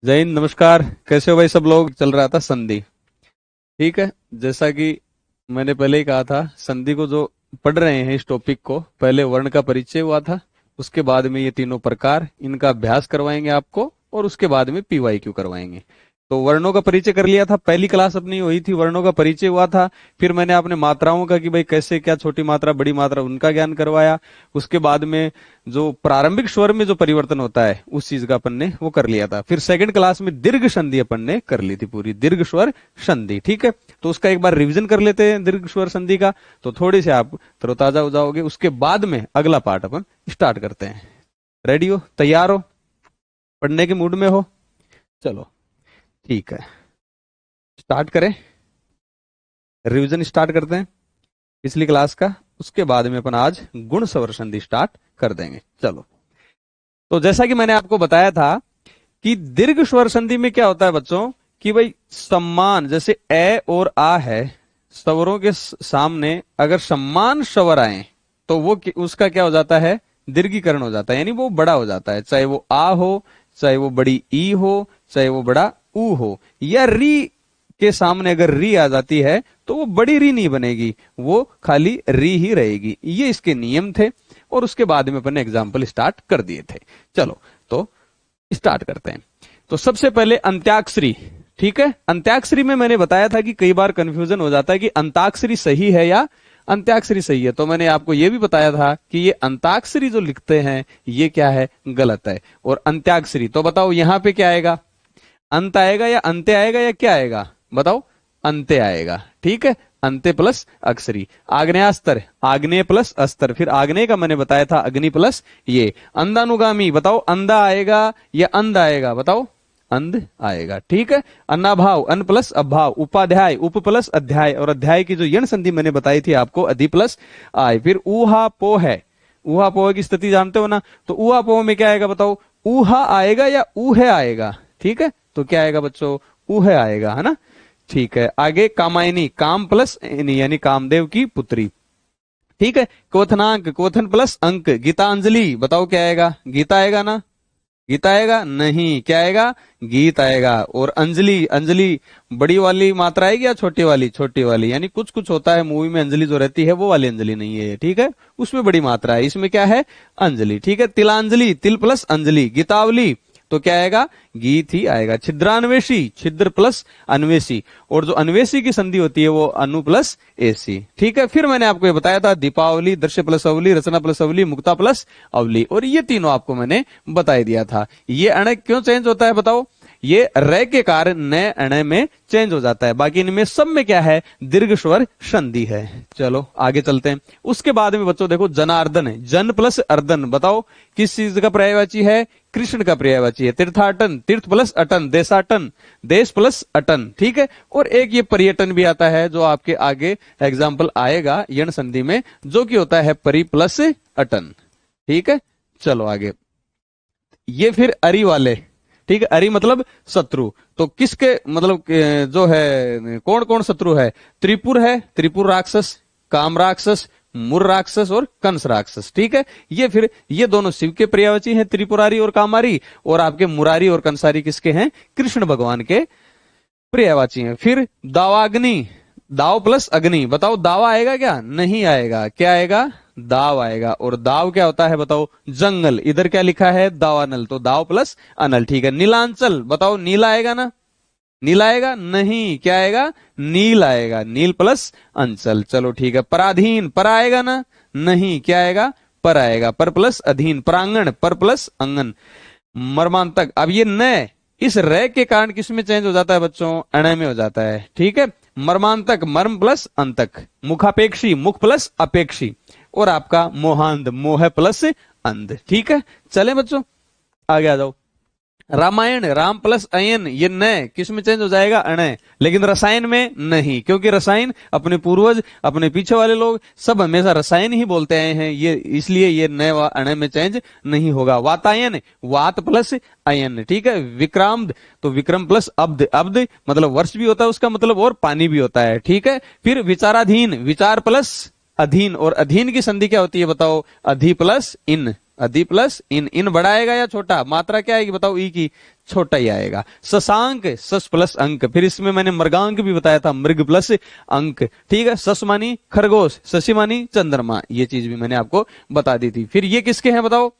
जय हिंद, नमस्कार। कैसे हो भाई सब लोग? चल रहा था संधि। ठीक है। जैसा कि मैंने पहले ही कहा था, संधि को जो पढ़ रहे हैं इस टॉपिक को, पहले वर्ण का परिचय हुआ था, उसके बाद में ये तीनों प्रकार, इनका अभ्यास करवाएंगे आपको, और उसके बाद में पीवाईक्यू करवाएंगे। तो वर्णों का परिचय कर लिया था, पहली क्लास अपनी हुई थी, वर्णों का परिचय हुआ था। फिर मैंने आपने मात्राओं का कि भाई कैसे क्या, छोटी मात्रा बड़ी मात्रा, उनका ज्ञान करवाया। उसके बाद में जो प्रारंभिक स्वर में जो परिवर्तन होता है उस चीज का अपन ने वो कर लिया था। फिर सेकंड क्लास में दीर्घ संधि अपन ने कर ली थी, पूरी दीर्घ स्वर संधि। ठीक है, तो उसका एक बार रिवीजन कर लेते हैं दीर्घ स्वर संधि का, तो थोड़े से आप तरोताजा हो जाओगे। उसके बाद में अगला पार्ट अपन स्टार्ट करते हैं। रेडी हो? तैयार हो? पढ़ने के मूड में हो? चलो ठीक है, स्टार्ट करें। रिवीजन स्टार्ट करते हैं पिछली क्लास का, उसके बाद में अपन आज गुण स्वर संधि स्टार्ट कर देंगे। चलो, तो जैसा कि मैंने आपको बताया था कि दीर्घ स्वर संधि में क्या होता है बच्चों, कि भाई सम्मान, जैसे ए और आ है, स्वरों के सामने अगर सम्मान स्वर आए तो वो उसका क्या हो जाता है? दीर्घीकरण हो जाता है, यानी वो बड़ा हो जाता है। चाहे वो आ हो, चाहे वो बड़ी ई हो, चाहे वो बड़ा ऊ हो, या री के सामने अगर री आ जाती है तो वो बड़ी री नहीं बनेगी, वो खाली री ही रहेगी। ये इसके नियम थे, और उसके बाद में अपन ने एग्जाम्पल स्टार्ट कर दिए थे। चलो तो स्टार्ट करते हैं। तो सबसे पहले अंत्याक्षरी। ठीक है, अंत्याक्षरी में मैंने बताया था कि कई बार कंफ्यूजन हो जाता है कि अंताक्षरी सही है या अंत्याक्षरी सही है। तो मैंने आपको यह भी बताया था कि ये अंताक्षरी जो लिखते हैं ये क्या है? गलत है। और अंत्याक्षरी, तो बताओ यहां पे क्या आएगा? अंत आएगा या अंत्य आएगा या क्या आएगा? बताओ। अंत्य आएगा। ठीक है, अंत्य प्लस अक्षरी। आग्नेयास्त्र, आग्नेय प्लस अस्त्र, फिर आग्नेय का मैंने बताया था अग्नि प्लस ये। अंधानुगामी, बताओ अंधा आएगा या अंध आएगा? बताओ अंध आएगा। ठीक है, अन्नाभाव, अन प्लस अभाव। उपाध्याय, उप प्लस अध्याय, और अध्याय की जो यण संधि मैंने बताई थी आपको, अधि प्लस आय। फिर ऊहा पो है, ऊहा पोह की स्थिति जानते हो ना? तो ऊहा पोह में क्या आएगा? बताओ ऊहा आएगा या ऊहे आएगा? ठीक है, तो क्या आएगा बच्चों? ऊहे आएगा, है ना? ठीक है, आगे कामायनी, काम प्लस यानी कामदेव की पुत्री। ठीक है, क्वथनांक, क्वथन प्लस अंक। गीतांजलि, बताओ क्या आएगा? गीता आएगा ना? गीता आएगा नहीं, क्या आएगा? गीत आएगा। और अंजलि, अंजलि बड़ी वाली मात्रा आएगी या छोटी वाली? छोटी वाली, यानी कुछ कुछ होता है मूवी में अंजलि जो रहती है वो वाली अंजलि नहीं है। ठीक है, उसमें बड़ी मात्रा है, इसमें क्या है? अंजलि। ठीक है, तिलांजलि, तिल प्लस अंजलि। गीतावली, तो क्या आएगा? गीत ही आएगा। छिद्रान्वेषी, छिद्र प्लस अन्वेषी, और जो अन्वेषी की संधि होती है वो अनु प्लस एसी। ठीक है, फिर मैंने आपको ये बताया था दीपावली, दृश्य प्लस अवली, रचना प्लस अवली, मुक्ता प्लस अवली, और ये तीनों आपको मैंने बता दिया था। ये अण क्यों चेंज होता है बताओ? ये र के कारण नए अण में चेंज हो जाता है, बाकी इनमें सब में क्या है? दीर्घ स्वर संधि है। चलो आगे चलते हैं। उसके बाद में बच्चों देखो, जनार्दन है, जन प्लस अर्दन, बताओ किस चीज का पर्यायवाची है? कृष्ण का पर्यायवाची है। तीर्थाटन, तीर्थ प्लस अटन, देशाटन, देश प्लस अटन। ठीक है, और एक ये पर्यटन भी आता है जो आपके आगे एग्जाम्पल आएगा यण संधि में, जो कि होता है परि प्लस अटन। ठीक है, चलो आगे। ये फिर अरि वाले। ठीक है, अरि मतलब शत्रु, तो किसके मतलब जो है कौन कौन शत्रु है? त्रिपुर है, त्रिपुर राक्षस, काम राक्षस, मुर राक्षस और कंस राक्षस। ठीक है, ये फिर ये दोनों शिव के पर्यायवाची हैं, त्रिपुरारी और कामारी, और आपके मुरारी और कंसारी किसके हैं? कृष्ण भगवान के पर्यायवाची हैं। फिर दावाग्नि, दाव प्लस अग्नि, बताओ दावा आएगा क्या? नहीं आएगा, क्या आएगा? दाव आएगा। और दाव क्या होता है बताओ? जंगल। इधर क्या लिखा है? दावानल, तो दाव प्लस अनल। ठीक है, नीलांचल, बताओ नीला आएगा ना? नीला आएगा नहीं, क्या आएगा? नील आएगा, नील प्लस अंचल। चलो ठीक है, पराधीन, पर आएगा ना? नहीं, क्या आएगा? पर आएगा, पर प्लस अधीन। प्रांगण, पर प्लस अंगन। मर्मांतक, अब ये न इस रे के कारण किस में चेंज हो जाता है बच्चों? अण में हो जाता है। ठीक है, मर्मांतक, मर्म प्लस अंतक। मुखापेक्षी, मुख प्लस अपेक्षी, और आपका मोहांध, मोह प्लस अंध। ठीक है, चले बच्चों आगे आ जाओ। रामायण, राम प्लस अयन, ये न किस में चेंज हो जाएगा? अण। लेकिन रसायन में नहीं, क्योंकि रसायन अपने पूर्वज, अपने पीछे वाले लोग सब हमेशा रसायन ही बोलते आए हैं, ये इसलिए ये न अण में चेंज नहीं होगा। वातायन, वात प्लस अयन। ठीक है, विक्रांत, तो विक्रम प्लस अब्द, अब्द मतलब वर्ष भी होता है उसका मतलब, और पानी भी होता है। ठीक है, फिर विचाराधीन, विचार प्लस अधीन, और अधीन की संधि क्या होती है बताओ? अधि प्लस इन। अधि प्लस इन, इन बड़ा आएगा या छोटा, मात्रा क्या आएगी बताओ, ई की, छोटा ही आएगा। शशांक, सस प्लस अंक, फिर इसमें मैंने मृगांक भी बताया था, मृग प्लस अंक, ठीक है। सस मानी खरगोश, शशि मानी चंद्रमा, ये चीज भी मैंने आपको बता दी थी। फिर ये किसके हैं बताओ,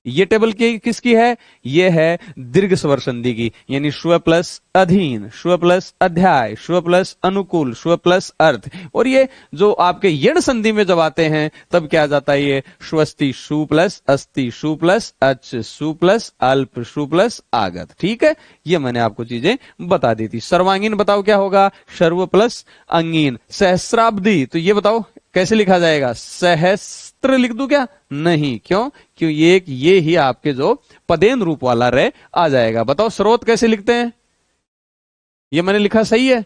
ये टेबल की किसकी है, ये है दीर्घ स्वर संधि की, यानी श्व प्लस अधीन, श्व प्लस अध्याय, श्व प्लस अनुकूल, श्व प्लस अर्थ। और ये जो आपके यण संधि में जब आते हैं तब क्या आ जाता है, ये श्वस्ति शु प्लस अस्ति, शु प्लस अच, शु प्लस अल्प, शु प्लस आगत, ठीक है। ये मैंने आपको चीजें बता दी थी। सर्वांगीन बताओ क्या होगा, सर्व प्लस अंगीन। सहस्राब्दी, तो ये बताओ कैसे लिखा जाएगा, सहस्त्र लिख दूं क्या, नहीं, क्यों, क्यों ये ही आपके जो पदेन रूप वाला रे आ जाएगा। बताओ स्रोत कैसे लिखते हैं, ये मैंने लिखा सही है,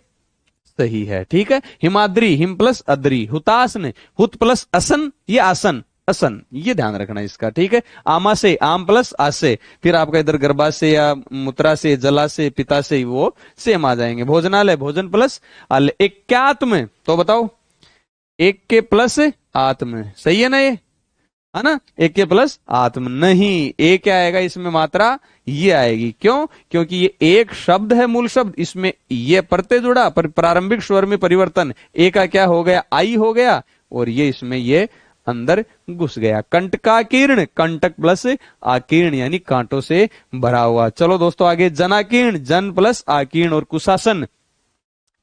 सही है, ठीक है। हिमाद्री, हिम प्लस अद्री। हुतासन, हुत प्लस असन, ये आसन, असन, ये ध्यान रखना इसका, ठीक है। आमा से, आम प्लस आसे, फिर आपका इधर गर्भा से या मूत्रा से, जला से, पिता से, वो सेम आ जाएंगे। भोजनालय, भोजन प्लस आल। एकात्म, तो बताओ एक के प्लस आत्म, सही है ना, ये है ना, एक के प्लस आत्म, नहीं, एक क्या आएगा इसमें मात्रा, ये आएगी, क्यों, क्योंकि ये एक शब्द है, मूल शब्द, इसमें ये प्रत्यय जुड़ा, पर प्रारंभिक स्वर में परिवर्तन, एक का क्या हो गया, आई हो गया, और ये इसमें ये अंदर घुस गया। कंटकाकीर्ण, कंटक प्लस आकीर्ण, यानी कांटों से भरा हुआ। चलो दोस्तों आगे, जनाकीर्ण, जन प्लस आकीर्ण, और कुशासन,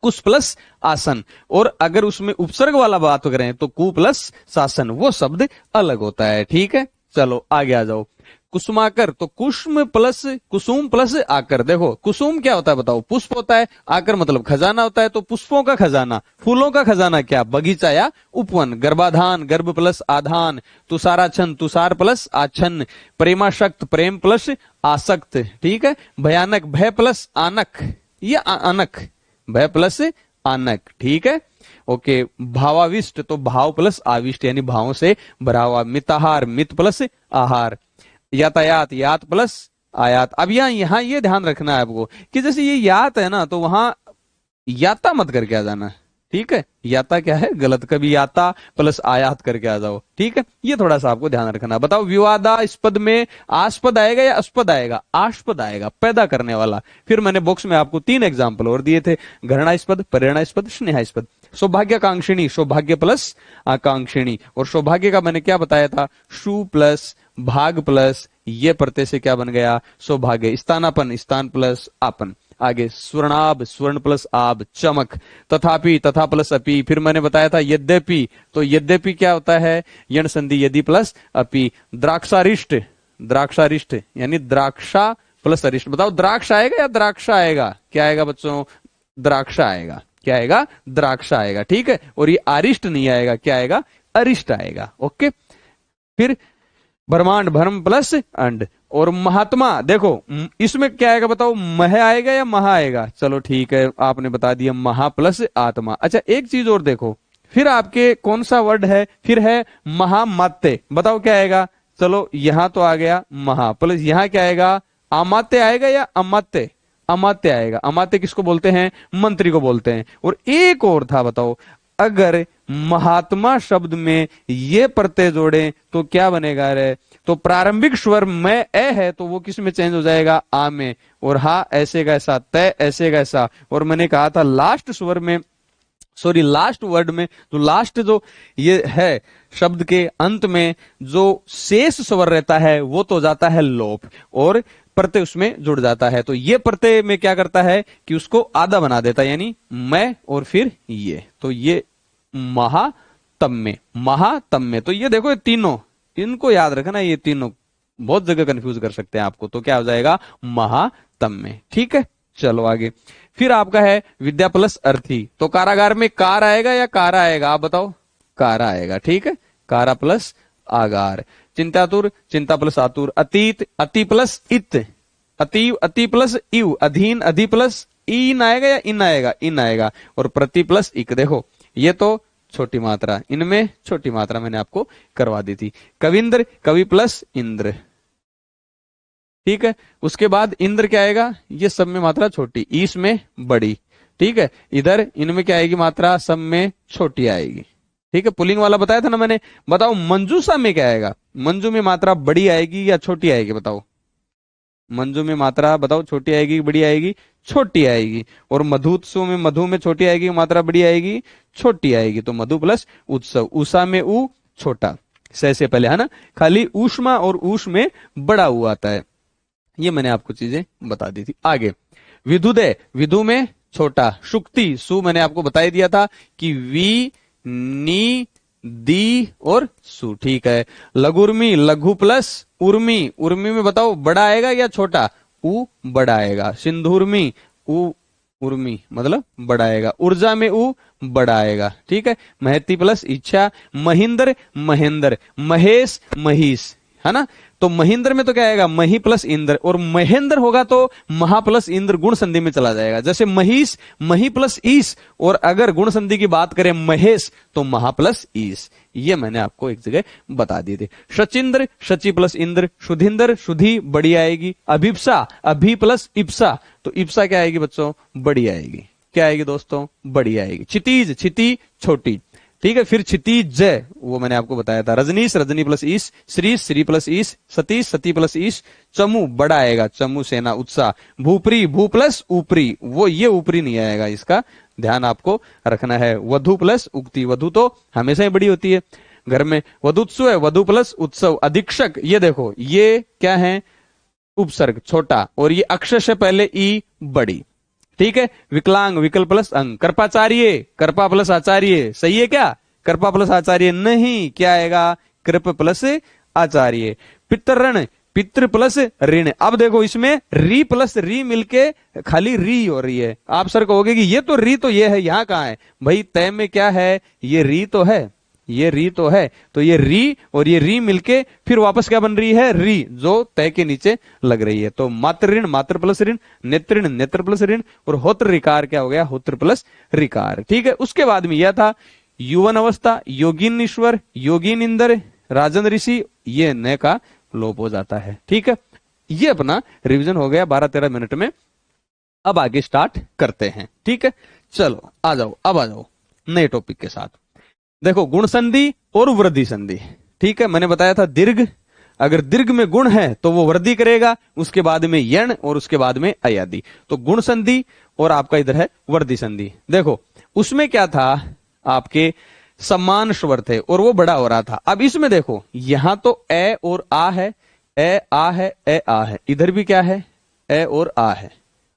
कुश प्लस आसन। और अगर उसमें उपसर्ग वाला बात करें तो कु प्लस शासन, वो शब्द अलग होता है, ठीक है। चलो आगे आ जाओ। कुसुमाकर, तो कुसुम प्लस कुसुम प्लस आकर। देखो कुसुम क्या होता है बताओ, पुष्प होता है, आकर मतलब खजाना होता है, तो पुष्पों का खजाना, फूलों का खजाना क्या, बगीचा या उपवन। गर्भाधान, गर्भ प्लस आधान। तुषाराच्छन्न, तुषार प्लस आच्छन्न। प्रेमाशक्त, प्रेम प्लस आसक्त, ठीक है। भयानक, भय प्लस आनक, ये अनक, भय प्लस आनक, ठीक है, ओके। भावाविष्ट, तो भाव प्लस आविष्ट, यानी भावों से भरा हुआ। मिताहार, मित प्लस आहार। यातायात, यात प्लस आयात। अब यहां ये ध्यान रखना है आपको कि जैसे ये यात है ना, तो वहां याता मत करके आ जाना, ठीक है। याता क्या है, गलत, कभी याता प्लस आयात करके आ जाओ, ठीक है। ये थोड़ा सा आपको ध्यान रखना। बताओ विवादास्पद में आस्पद आएगा या अस्पद आएगा, आस्पद आएगा, पैदा करने वाला। फिर मैंने बॉक्स में आपको 3 एग्जाम्पल और दिए थे, घृणास्पद, प्रेरणास्पद, स्नेहास्पद। सौभाग्यकांक्षिणी, सौभाग्य प्लस आकांक्षिणी। और सौभाग्य का मैंने क्या बताया था, शु प्लस भाग प्लस ये प्रत्यय से क्या बन गया, सौभाग्य। स्थानापन, स्थान प्लस आपन। आगे स्वर्णाभ, स्वर्ण प्लस आब, चमक। तथापि, तथा प्लस अपि। फिर मैंने बताया था यद्यपि, तो यद्यपि क्या होता है, यण संधि यदि प्लस अपि। द्राक्षारिष्ट, द्राक्षारिष्ट यानी द्राक्षा प्लस अरिष्ट। बताओ द्राक्ष आएगा या द्राक्षा आएगा, क्या आएगा बच्चों, द्राक्षा आएगा, क्या आएगा, द्राक्षा आएगा, ठीक है। और ये अरिष्ट नहीं आएगा, क्या आएगा, अरिष्ट आएगा, ओके। फिर ब्रह्मांड, भ्रम प्लस अंड। और महात्मा, देखो इसमें क्या आएगा बताओ, मह आएगा या महा आएगा, चलो ठीक है, आपने बता दिया महा प्लस आत्मा। अच्छा एक चीज और देखो, फिर आपके कौन सा वर्ड है, फिर है महामात्य। बताओ क्या आएगा, चलो यहां तो आ गया महा, प्लस यहां क्या आएगा, अमात्य आएगा या अमात्य, अमात्य आएगा। अमात्य किसको बोलते हैं, मंत्री को बोलते हैं। और एक और था, बताओ अगर महात्मा शब्द में ये प्रत्यय जोड़े तो क्या बनेगा रे, तो प्रारंभिक स्वर में ए है तो वो किस में चेंज हो जाएगा, आ में। और हा ऐसे का ऐसा, तय ऐसे का ऐसा। और मैंने कहा था लास्ट स्वर में, सॉरी लास्ट वर्ड में, जो लास्ट जो ये है शब्द के अंत में जो शेष स्वर रहता है वो तो जाता है लोप, और प्रत्यय उसमें जुड़ जाता है। तो ये प्रत्यय में क्या करता है कि उसको आधा बना देता है, यानी मैं और फिर ये, तो ये महातम्य, महातम्य। तो ये देखो ये तीनों, इनको याद रखना, ये तीनों बहुत जगह कंफ्यूज कर सकते हैं आपको। तो क्या हो जाएगा, महातम्य, ठीक है। चलो आगे, फिर आपका है विद्या प्लस अर्थी। तो कारागार में कार आएगा या कारा आएगा, आप बताओ, कारा आएगा, ठीक है, कारा प्लस आगार। चिंतातुर, चिंता प्लस आतुर। अतीत, अति प्लस इत। अतीव, अति प्लस इव। अधीन, अधि प्लस इन आएगा या इन आएगा, इन आएगा। और प्रति प्लस इक। देखो ये तो छोटी मात्रा, इनमें छोटी मात्रा मैंने आपको करवा दी थी। कविंद्र, कवि प्लस इंद्र, ठीक है। उसके बाद इंद्र क्या आएगा, ये सब में मात्रा छोटी, ईस में बड़ी, ठीक है। इधर इनमें क्या आएगी मात्रा, सब में छोटी आएगी, ठीक है, पुलिंग वाला बताया था ना मैंने। बताओ मंजूषा में क्या आएगा? मंजू में मात्रा बड़ी आएगी या छोटी आएगी? बताओ, मंजू में मात्रा बताओ, छोटी आएगी कि बड़ी आएगी? छोटी आएगी। और मधुत्सव में, मधु में छोटी आएगी मात्रा बड़ी आएगी? छोटी आएगी। तो मधु प्लस उत्सव, उषा में ऊ छोटा, से पहले है ना, खाली ऊष्मा और ऊष में बड़ा ऊ आता है। ये मैंने आपको चीजें बता दी थी। आगे विधुदय, विधु में छोटा, शुक्ति सु मैंने आपको बता दिया था कि वी नी दी और सु, ठीक है। लघुर्मी, लघु प्लस उर्मी, उर्मी में बताओ बड़ा आएगा या छोटा? उ बड़ा आएगा। सिंधुर्मी, उ उर्मी मतलब बड़ा आएगा। ऊर्जा में उ बड़ा आएगा, ठीक है। महती प्लस इच्छा, महिंद्र महेंद्र, महेश महिष, है ना। तो महिंद्र में तो क्या आएगा? मही प्लस इंद्र, और महेंद्र होगा तो महा प्लस इंद्र गुण संधि में चला जाएगा। जैसे महिष, मही प्लस ईश, और अगर गुण संधि की बात करें महेश तो महा प्लस ईश। ये मैंने आपको एक जगह बता दिए थे। शचिंद्र, शची प्लस इंद्र, शुधिंद्र, शुधि बड़ी आएगी। अभिप्सा, अभी प्लस इप्सा, तो इप्सा क्या आएगी बच्चों? बड़ी आएगी। क्या आएगी दोस्तों? बड़ी आएगी। क्षितिज, क्षिति छोटी, ठीक है। फिर क्षितिज, वो मैंने आपको बताया था। रजनीश, रजनी प्लस ईश, श्री, श्री प्लस ईश, सतीश, सती प्लस ईश, चमू बड़ा आएगा, चमू सेना उत्साह। भूपरी, भू प्लस ऊपरी, वो ये ऊपरी नहीं आएगा, इसका ध्यान आपको रखना है। वधु प्लस उक्ति, वधु तो हमेशा ही बड़ी होती है घर में। वधुत्सव है, वधु प्लस उत्सव। अधीक्षक, ये देखो ये क्या है? उपसर्ग छोटा, और ये अक्षर से पहले ई बड़ी, ठीक है। विकलांग, विकल्प प्लस अंग। कृपाचार्य, कृपा प्लस आचार्य, सही है क्या? कृपा प्लस आचार्य नहीं, क्या आएगा? कृप प्लस आचार्य। पितृण, पितृ प्लस ऋण। अब देखो इसमें री प्लस री मिलके खाली री हो रही है। आप सर कहोगे कि ये तो री तो ये है, यहां कहां है? भाई तय में क्या है? ये री तो है, ये री तो है। तो ये री और ये री मिलके फिर वापस क्या बन रही है? री, जो तय के नीचे लग रही है। तो मात्र ऋण, मात्र प्लस ऋण, नेत्र, नेत्र प्लस ऋण, और होत्र रिकार क्या हो गया? होत्र प्लस रिकार, ठीक है। उसके बाद में यह था युवन अवस्था, योगिन ईश्वर, योगिन इंद्र, राजन ऋषि, ये न का लोप हो जाता है, ठीक है। ये अपना रिवीजन हो गया 12-13 मिनट में। अब आगे स्टार्ट करते हैं, ठीक है। चलो आ जाओ, अब आ जाओ नए टॉपिक के साथ। देखो गुण संधि और वृद्धि संधि, ठीक है। मैंने बताया था दीर्घ, अगर दीर्घ में गुण है तो वो वृद्धि करेगा, उसके बाद में यण और उसके बाद में अयादि। तो गुण संधि और आपका इधर है वृद्धि संधि। देखो उसमें क्या था? आपके समान स्वर थे और वो बड़ा हो रहा था। अब इसमें देखो यहां तो ए और आ है, ए आ है, ए आ है। इधर भी क्या है? ए और आ है।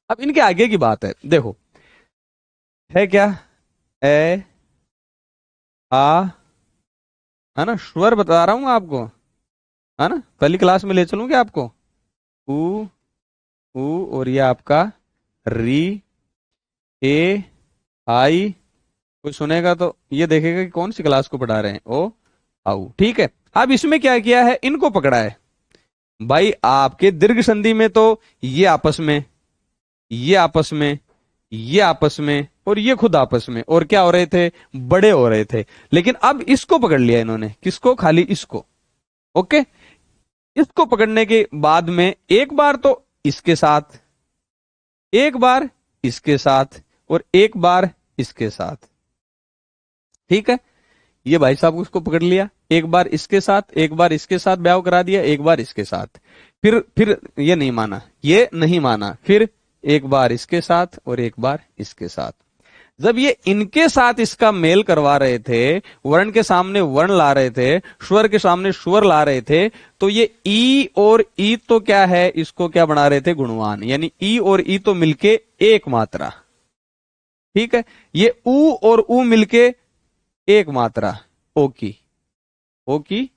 अब इनके आगे की बात है, देखो है क्या? ए आ, है ना, स्वर बता रहा हूं आपको, है ना, पहली क्लास में ले चलूंगे आपको। उ, उ, और ये आपका री, ए, आई। कोई सुनेगा तो ये देखेगा कि कौन सी क्लास को पढ़ा रहे हैं। ओ आउ, ठीक है। अब इसमें क्या किया है? इनको पकड़ा है भाई। आपके दीर्घ संधि में तो ये आपस में, ये आपस में, ये आपस में, और ये खुद आपस में, और क्या हो रहे थे? बड़े हो रहे थे। लेकिन अब इसको पकड़ लिया इन्होंने। किसको? खाली इसको, ओके। इसको पकड़ने के बाद में एक बार तो इसके साथ, एक बार इसके साथ, और एक बार इसके साथ, ठीक है। ये भाई साहब उसको पकड़ लिया, एक बार इसके साथ, एक बार इसके साथ ब्याह करा दिया, एक बार इसके साथ, फिर ये नहीं माना, ये नहीं माना, फिर एक बार इसके साथ और एक बार इसके साथ। जब ये इनके साथ इसका मेल करवा रहे थे, वर्ण के सामने वर्ण ला रहे थे, स्वर के सामने स्वर ला रहे थे, तो ये ई और ई तो क्या है? इसको क्या बना रहे थे? गुणवान। यानी ई और ई तो मिलके एक मात्रा, ठीक है। ये ऊ और ऊ मिलके एक मात्रा, ओ की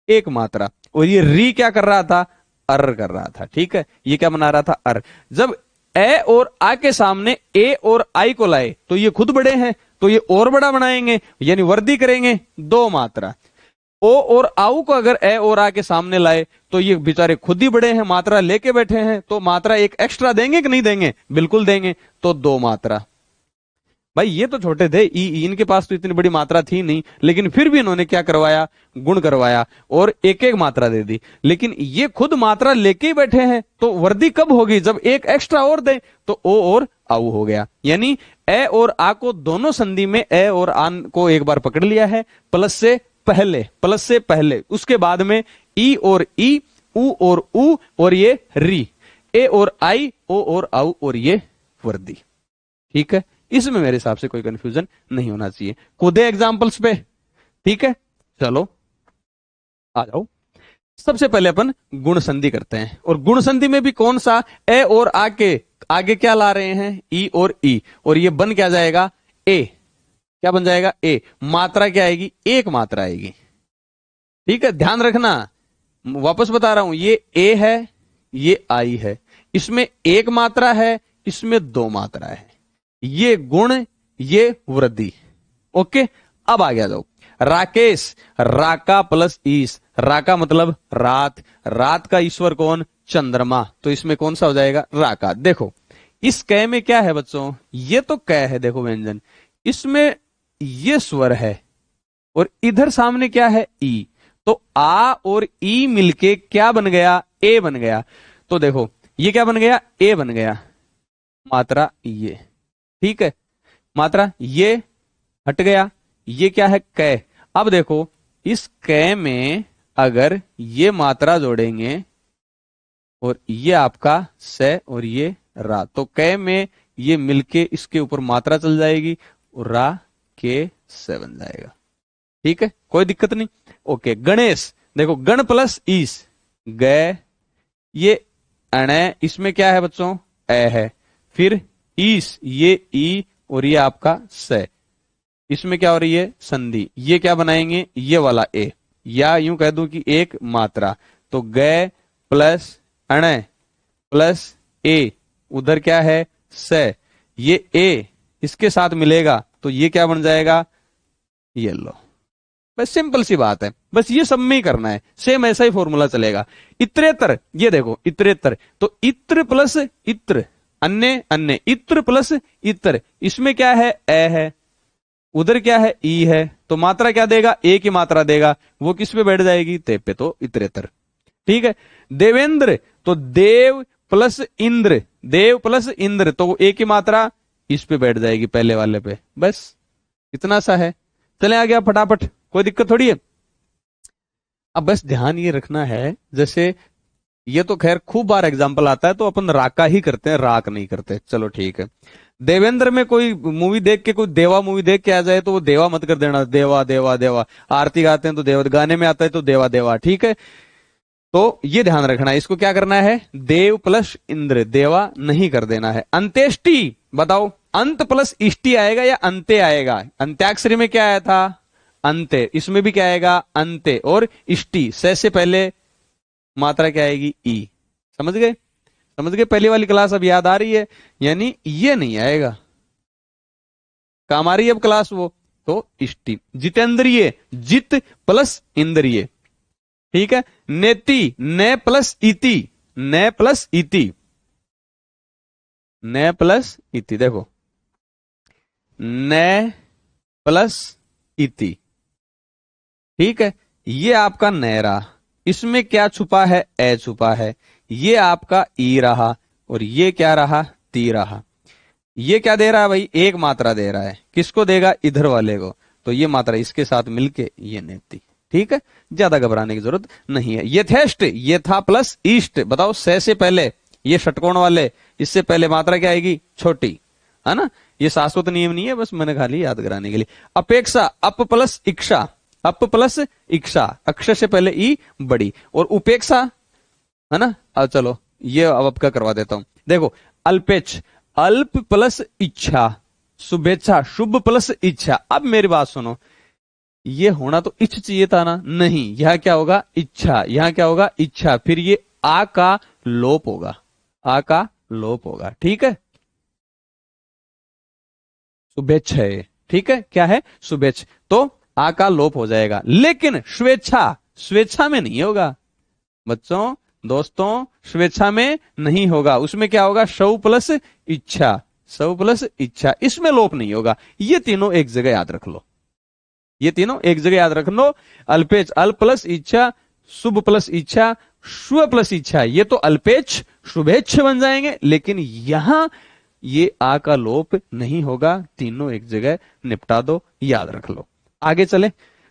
एक मात्रा। और ये री क्या कर रहा था? अर कर रहा था, ठीक है। ये क्या बना रहा था? अर। जब ए और आ के सामने ए और आई को लाए तो ये खुद बड़े हैं, तो ये और बड़ा बनाएंगे, यानी वृद्धि करेंगे, दो मात्रा। ओ और आऊ को अगर ए और आ के सामने लाए तो ये बेचारे खुद ही बड़े हैं, मात्रा लेके बैठे हैं, तो मात्रा एक एक्स्ट्रा देंगे कि नहीं देंगे? बिल्कुल देंगे, तो दो मात्रा। भाई ये तो छोटे थे, इनके पास तो इतनी बड़ी मात्रा थी नहीं, लेकिन फिर भी इन्होंने क्या करवाया? गुण करवाया और एक एक मात्रा दे दी। लेकिन ये खुद मात्रा लेके ही बैठे हैं, तो वृद्धि कब होगी? जब एक एक्स्ट्रा और दे, तो ओ और आउ हो गया। यानी ए और आ को दोनों संधि में ए और आन को एक बार पकड़ लिया है, प्लस से पहले, उसके बाद में ई और ई, उ और ये री, ए और आई, ओ और आउ और ये वर्दी। ठीक है, इसमें मेरे हिसाब से कोई कंफ्यूजन नहीं होना चाहिए। कूदे एग्जांपल्स पे। ठीक है, चलो आ जाओ। सबसे पहले अपन गुण संधि करते हैं, और गुण संधि में भी कौन सा, ए और आ के आगे क्या ला रहे हैं, ई और ई, और ये बन क्या जाएगा, ए। क्या बन जाएगा, ए। मात्रा क्या आएगी, एक मात्रा आएगी। ठीक है, ध्यान रखना, वापस बता रहा हूं, ये ए है, ये आई है, इसमें एक मात्रा है, इसमें दो मात्रा है, ये गुण, ये वृद्धि। ओके, अब आ गया जाओ। राकेश, राका प्लस ईश, राका मतलब रात, रात का ईश्वर कौन, चंद्रमा, तो इसमें कौन सा हो जाएगा, राका। देखो इस कै में क्या है बच्चों, ये तो कै है, देखो व्यंजन, इसमें ये स्वर है, और इधर सामने क्या है, ई, तो आ और ई मिलके क्या बन गया, ए बन गया। तो देखो ये क्या बन गया, ए बन गया, मात्रा ये। ठीक है, मात्रा ये हट गया, ये क्या है, कै। अब देखो इस कै में अगर ये मात्रा जोड़ेंगे, और ये आपका से और ये रा, तो कै में ये मिलके इसके ऊपर मात्रा चल जाएगी, और रा के से बन जाएगा। ठीक है, कोई दिक्कत नहीं। ओके, गणेश, देखो गण प्लस ईस, गए, ये अणय, इसमें क्या है बच्चों, ए है, फिर ईस, ये ई, और ये आपका से, इसमें क्या हो रही है, संधि, ये क्या बनाएंगे, ये वाला ए, या यूं कह दूं कि एक मात्रा, तो गए प्लस अणय प्लस ए, उधर क्या है, से, ये ए इसके साथ मिलेगा, तो ये क्या बन जाएगा, ये लो। बस सिंपल सी बात है, बस ये सब में ही करना है, सेम ऐसा ही फॉर्मूला चलेगा। इत्रेतर, ये देखो इत्रेतर, तो इत्र प्लस इत्र, अन्य अन्य, इत्र प्लस इत्र, इसमें क्या है, ए है, उधर क्या है, ई है, तो मात्रा क्या देगा, ए की मात्रा देगा, वो किस पे बैठ जाएगी, ते पे, तो इत्रेतर। ठीक है, देवेंद्र, तो देव प्लस इंद्र, देव प्लस इंद्र, तो ए की मात्रा इस पे बैठ जाएगी, पहले वाले पे। बस इतना सा है, चले आ गया फटाफट, कोई दिक्कत थोड़ी है। अब बस ध्यान ये रखना है, जैसे ये तो खैर खूब बार एग्जाम्पल आता है, तो अपन राका ही करते हैं, राक नहीं करते। चलो ठीक है, देवेंद्र में कोई मूवी देख के, कोई देवा मूवी देख के आ जाए, तो वो देवा मत कर देना, देवा देवा देवा, आरती गाते हैं तो देवा, गाने में आता है तो देवा देवा। ठीक है, तो ये ध्यान रखना है, इसको क्या करना है, देव प्लस इंद्र, देवा नहीं कर देना है। अंत्येष्टि, बताओ अंत प्लस इष्टि आएगा या अंत्य आएगा, अंत्याक्षरी में क्या आया था, अंत्य, इसमें भी क्या आएगा, अंत्य, और इष्टि, से पहले मात्रा क्या आएगी, ई। समझ गए, समझ गए, पहली वाली क्लास अब याद आ रही है, यानी ये नहीं आएगा, काम आ रही है अब क्लास वो, तो इष्टि। जितेंद्रिय, जित प्लस इंद्रिय। ठीक है, नेति, ने प्लस इति, ने प्लस इति, ने प्लस इति, देखो ने प्लस इति। ठीक है, ये आपका नैरा, इसमें क्या छुपा है, ए छुपा है, ये आपका ई रहा, और ये क्या रहा, ती रहा। ये क्या दे रहा है भाई, एक मात्रा दे रहा है, किसको देगा, इधर वाले को, तो ये मात्रा इसके साथ मिलके ये नेति। ठीक है, ज्यादा घबराने की जरूरत नहीं है। यथेष्ट, ये था प्लस ईस्ट, बताओ से पहले, ये षटकोण वाले, इससे पहले मात्रा क्या आएगी, छोटी, है ना, ये शाश्वत नियम नहीं है, बस मैंने खाली याद कराने के लिए। अपेक्षा, अप प्लस इक्षा, अप प्लस इक्षा, अक्षर से पहले ई बड़ी, और उपेक्षा, है ना। अब चलो ये अब आपका करवा देता हूं, देखो अल्पेच, अल्प प्लस इच्छा, शुभेच्छा, शुभ प्लस इच्छा। अब मेरी बात सुनो, ये होना तो इच्छ चाहिए था ना, नहीं, यहां क्या होगा, इच्छा, यहां क्या होगा, इच्छा, फिर ये आ का लोप होगा, आ का लोप होगा। ठीक है, शुभेच्छा, ठीक है, क्या है, शुभेच्छ, तो आ का लोप हो जाएगा। लेकिन स्वेच्छा, स्वेच्छा में नहीं होगा बच्चों, दोस्तों, स्वेच्छा में नहीं होगा, उसमें क्या होगा, शव प्लस इच्छा, शव प्लस इच्छा, इसमें लोप नहीं होगा। ये तीनों एक जगह याद रख लो, ये तीनों एक जगह याद रख लो। अल्पेच, अल्प प्लस इच्छा, शुभ प्लस इच्छा, शुभ प्लस इच्छा, ये तो अल्पेच शुभेच्छ बन जाएंगे। लेकिन यहां ये आ का लोप नहीं होगा, तीनों एक जगह निपटा दो, याद रख लो। आगे चले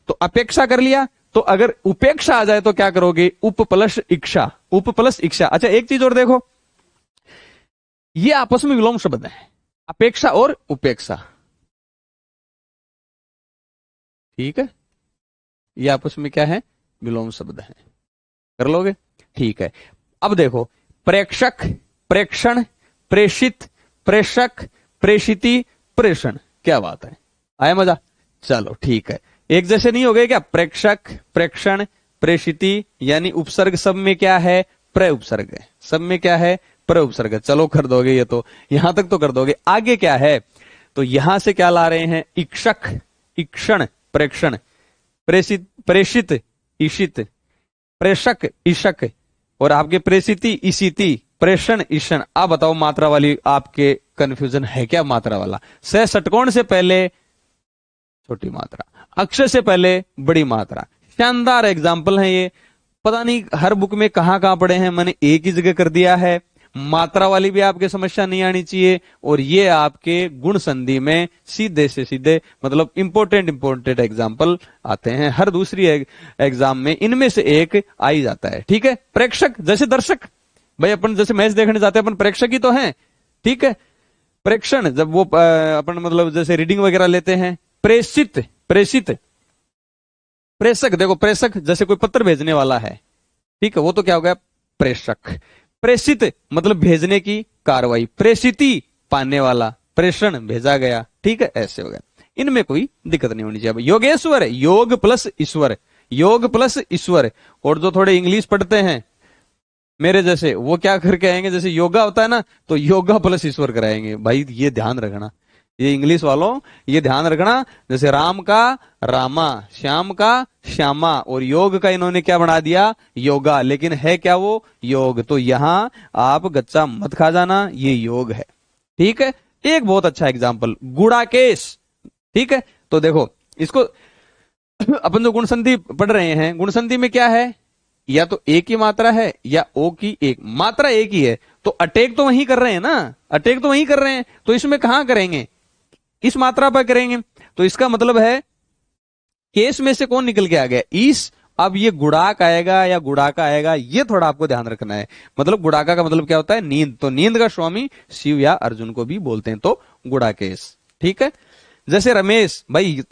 तो अपेक्षा कर लिया, तो अगर उपेक्षा आ जाए तो क्या करोगे, उप प्लस इक्षा, उप प्लस इक्षा। अच्छा एक चीज और देखो, ये आपस में विलोम शब्द है, अपेक्षा और उपेक्षा, ठीक है, ये आपस में क्या है, विलोम शब्द है, कर लोगे, ठीक है। अब देखो प्रेक्षक, प्रेक्षण, प्रेषित, प्रेषक, प्रेषिति, प्रेषण, क्या बात है, आया मजा। चलो ठीक है, एक जैसे नहीं हो गए क्या, प्रेक्षक, प्रेक्षण, प्रेषिति, यानी उपसर्ग सब में क्या है, प्र उपसर्ग है, सब में क्या है, प्र उपसर्ग है। चलो कर दोगे ये तो, यहां तक तो कर दोगे। आगे क्या है, तो यहां से क्या ला रहे हैं, इक्षक, इक्षण, प्रेक्षण, प्रेषित, प्रेषित, ईशित, प्रेषक, ईशक, और आपके प्रेषिति, ईशिति, प्रेषण, ईशन। अब बताओ मात्रा वाली आपके कंफ्यूजन है क्या, मात्रा वाला, से षटकोण से पहले छोटी मात्रा, अक्षर से पहले बड़ी मात्रा। शानदार एग्जाम्पल है ये, पता नहीं हर बुक में कहां कहां पड़े हैं, मैंने एक ही जगह कर दिया है। मात्रा वाली भी आपके समस्या नहीं आनी चाहिए, और ये आपके गुण संधि में सीधे से सीधे मतलब इंपोर्टेंट एग्जाम्पल आते हैं, हर दूसरी एग्जाम में इनमें से एक आ ही जाता है, ठीक है। प्रेक्षक जैसे दर्शक, भाई अपन जैसे मैच देखने जाते हैं अपन प्रेक्षक ही तो हैं, ठीक है। प्रेक्षण जब वो अपन मतलब जैसे रीडिंग वगैरह लेते हैं। प्रेषित, प्रेषित, प्रेषक, देखो प्रेषक जैसे कोई पत्र भेजने वाला है, ठीक है, वो तो क्या हो गया, प्रेषक। प्रेषित मतलब भेजने की कार्रवाई, प्रेषिति पाने वाला, प्रेषण भेजा गया, ठीक है, ऐसे हो गया, इनमें कोई दिक्कत नहीं होनी चाहिए। योगेश्वर, योग प्लस ईश्वर, योग प्लस ईश्वर। और जो थोड़े इंग्लिश पढ़ते हैं मेरे जैसे, वो क्या करके आएंगे, जैसे योगा होता है ना, तो योगा प्लस ईश्वर कराएंगे। भाई ये ध्यान रखना, ये इंग्लिश वालों ये ध्यान रखना, जैसे राम का रामा, श्याम का श्यामा, और योग का इन्होंने क्या बना दिया, योगा, लेकिन है क्या वो, योग। तो यहां आप गच्चा मत खा जाना, ये योग है, ठीक है। एक बहुत अच्छा एग्जाम्पल, गुड़ाकेश, ठीक है। तो देखो इसको अपन जो गुण संधि पढ़ रहे हैं, गुण संधि में क्या है, या तो एक ही मात्रा है या ओ की एक मात्रा, एक ही है, तो अटैक तो वहीं कर रहे हैं ना, अटैक तो वहीं कर रहे हैं, तो इसमें कहां करेंगे, इस मात्रा पर करेंगे। तो इसका मतलब है केस में से कौन निकल के आ गया, इस। अब ये गुड़ाक आएगा या गुड़ाका आएगा, ये थोड़ा आपको ध्यान रखना है। मतलब गुड़ाका का मतलब क्या होता है, नींद, तो नींद का स्वामी शिव या अर्जुन को भी बोलते हैं, तो गुड़ाकेश, ठीक है। जैसे रमेश, भाई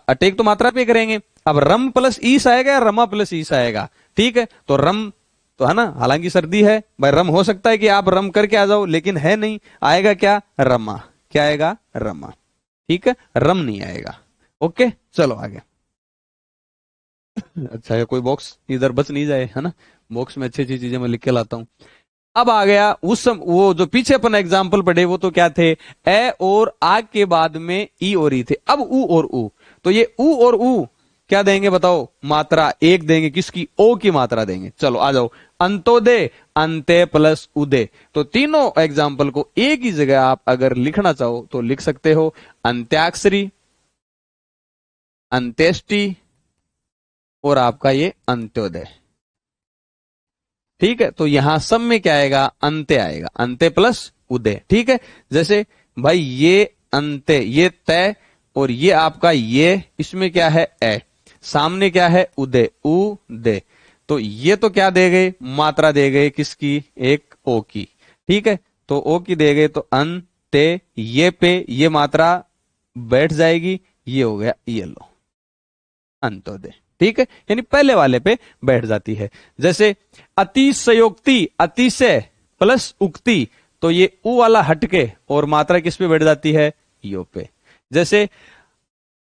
अटैक तो मात्रा पे करेंगे, अब रम प्लस ईस आएगा या रमा प्लस ईस आएगा, ठीक है। तो रम तो है ना, हालांकि सर्दी है भाई, रम हो सकता है कि आप रम करके आ जाओ, लेकिन है नहीं, आएगा क्या, रमा, क्या आएगा, रमा, ठीक है, रम नहीं आएगा। ओके चलो आगे। अच्छा है कोई बॉक्स इधर बच नहीं जाए, है ना, बॉक्स में अच्छी अच्छी चीजें मैं लिख के लाता हूं। अब आ गया वो जो पीछे अपन एग्जाम्पल पढ़े, वो तो क्या थे, ए और आ के बाद में ई और ई थे। अब उ और उ, तो ये उ और उ क्या देंगे बताओ, मात्रा एक देंगे, किसकी, ओ की मात्रा देंगे। चलो आ जाओ, अंत्योदय, अंत्य प्लस उदय। तो तीनों एग्जाम्पल को एक ही जगह आप अगर लिखना चाहो तो लिख सकते हो, अंत्याक्षरी, अंत्येष्टि और आपका ये अंत्योदय, ठीक है। तो यहां सब में क्या आएगा, अंत्य आएगा, अंत्य प्लस उदय, ठीक है। जैसे भाई ये अंत्य, ये तय, और ये आपका ये, इसमें क्या है ए, सामने क्या है उदय, उ दे, तो ये तो क्या दे गए, मात्रा दे गए, किसकी, एक ओ की, ठीक है। तो ओ की दे गए, तो अंत्य, ये पे ये मात्रा बैठ जाएगी, ये हो गया, ये लो अंत्योदय, ठीक है, यानी पहले वाले पे बैठ जाती है। जैसे अतिशयोक्ति, अतिशय प्लस उक्ति, तो ये उ वाला हटके और मात्रा किस पे बैठ जाती है, यो पे। जैसे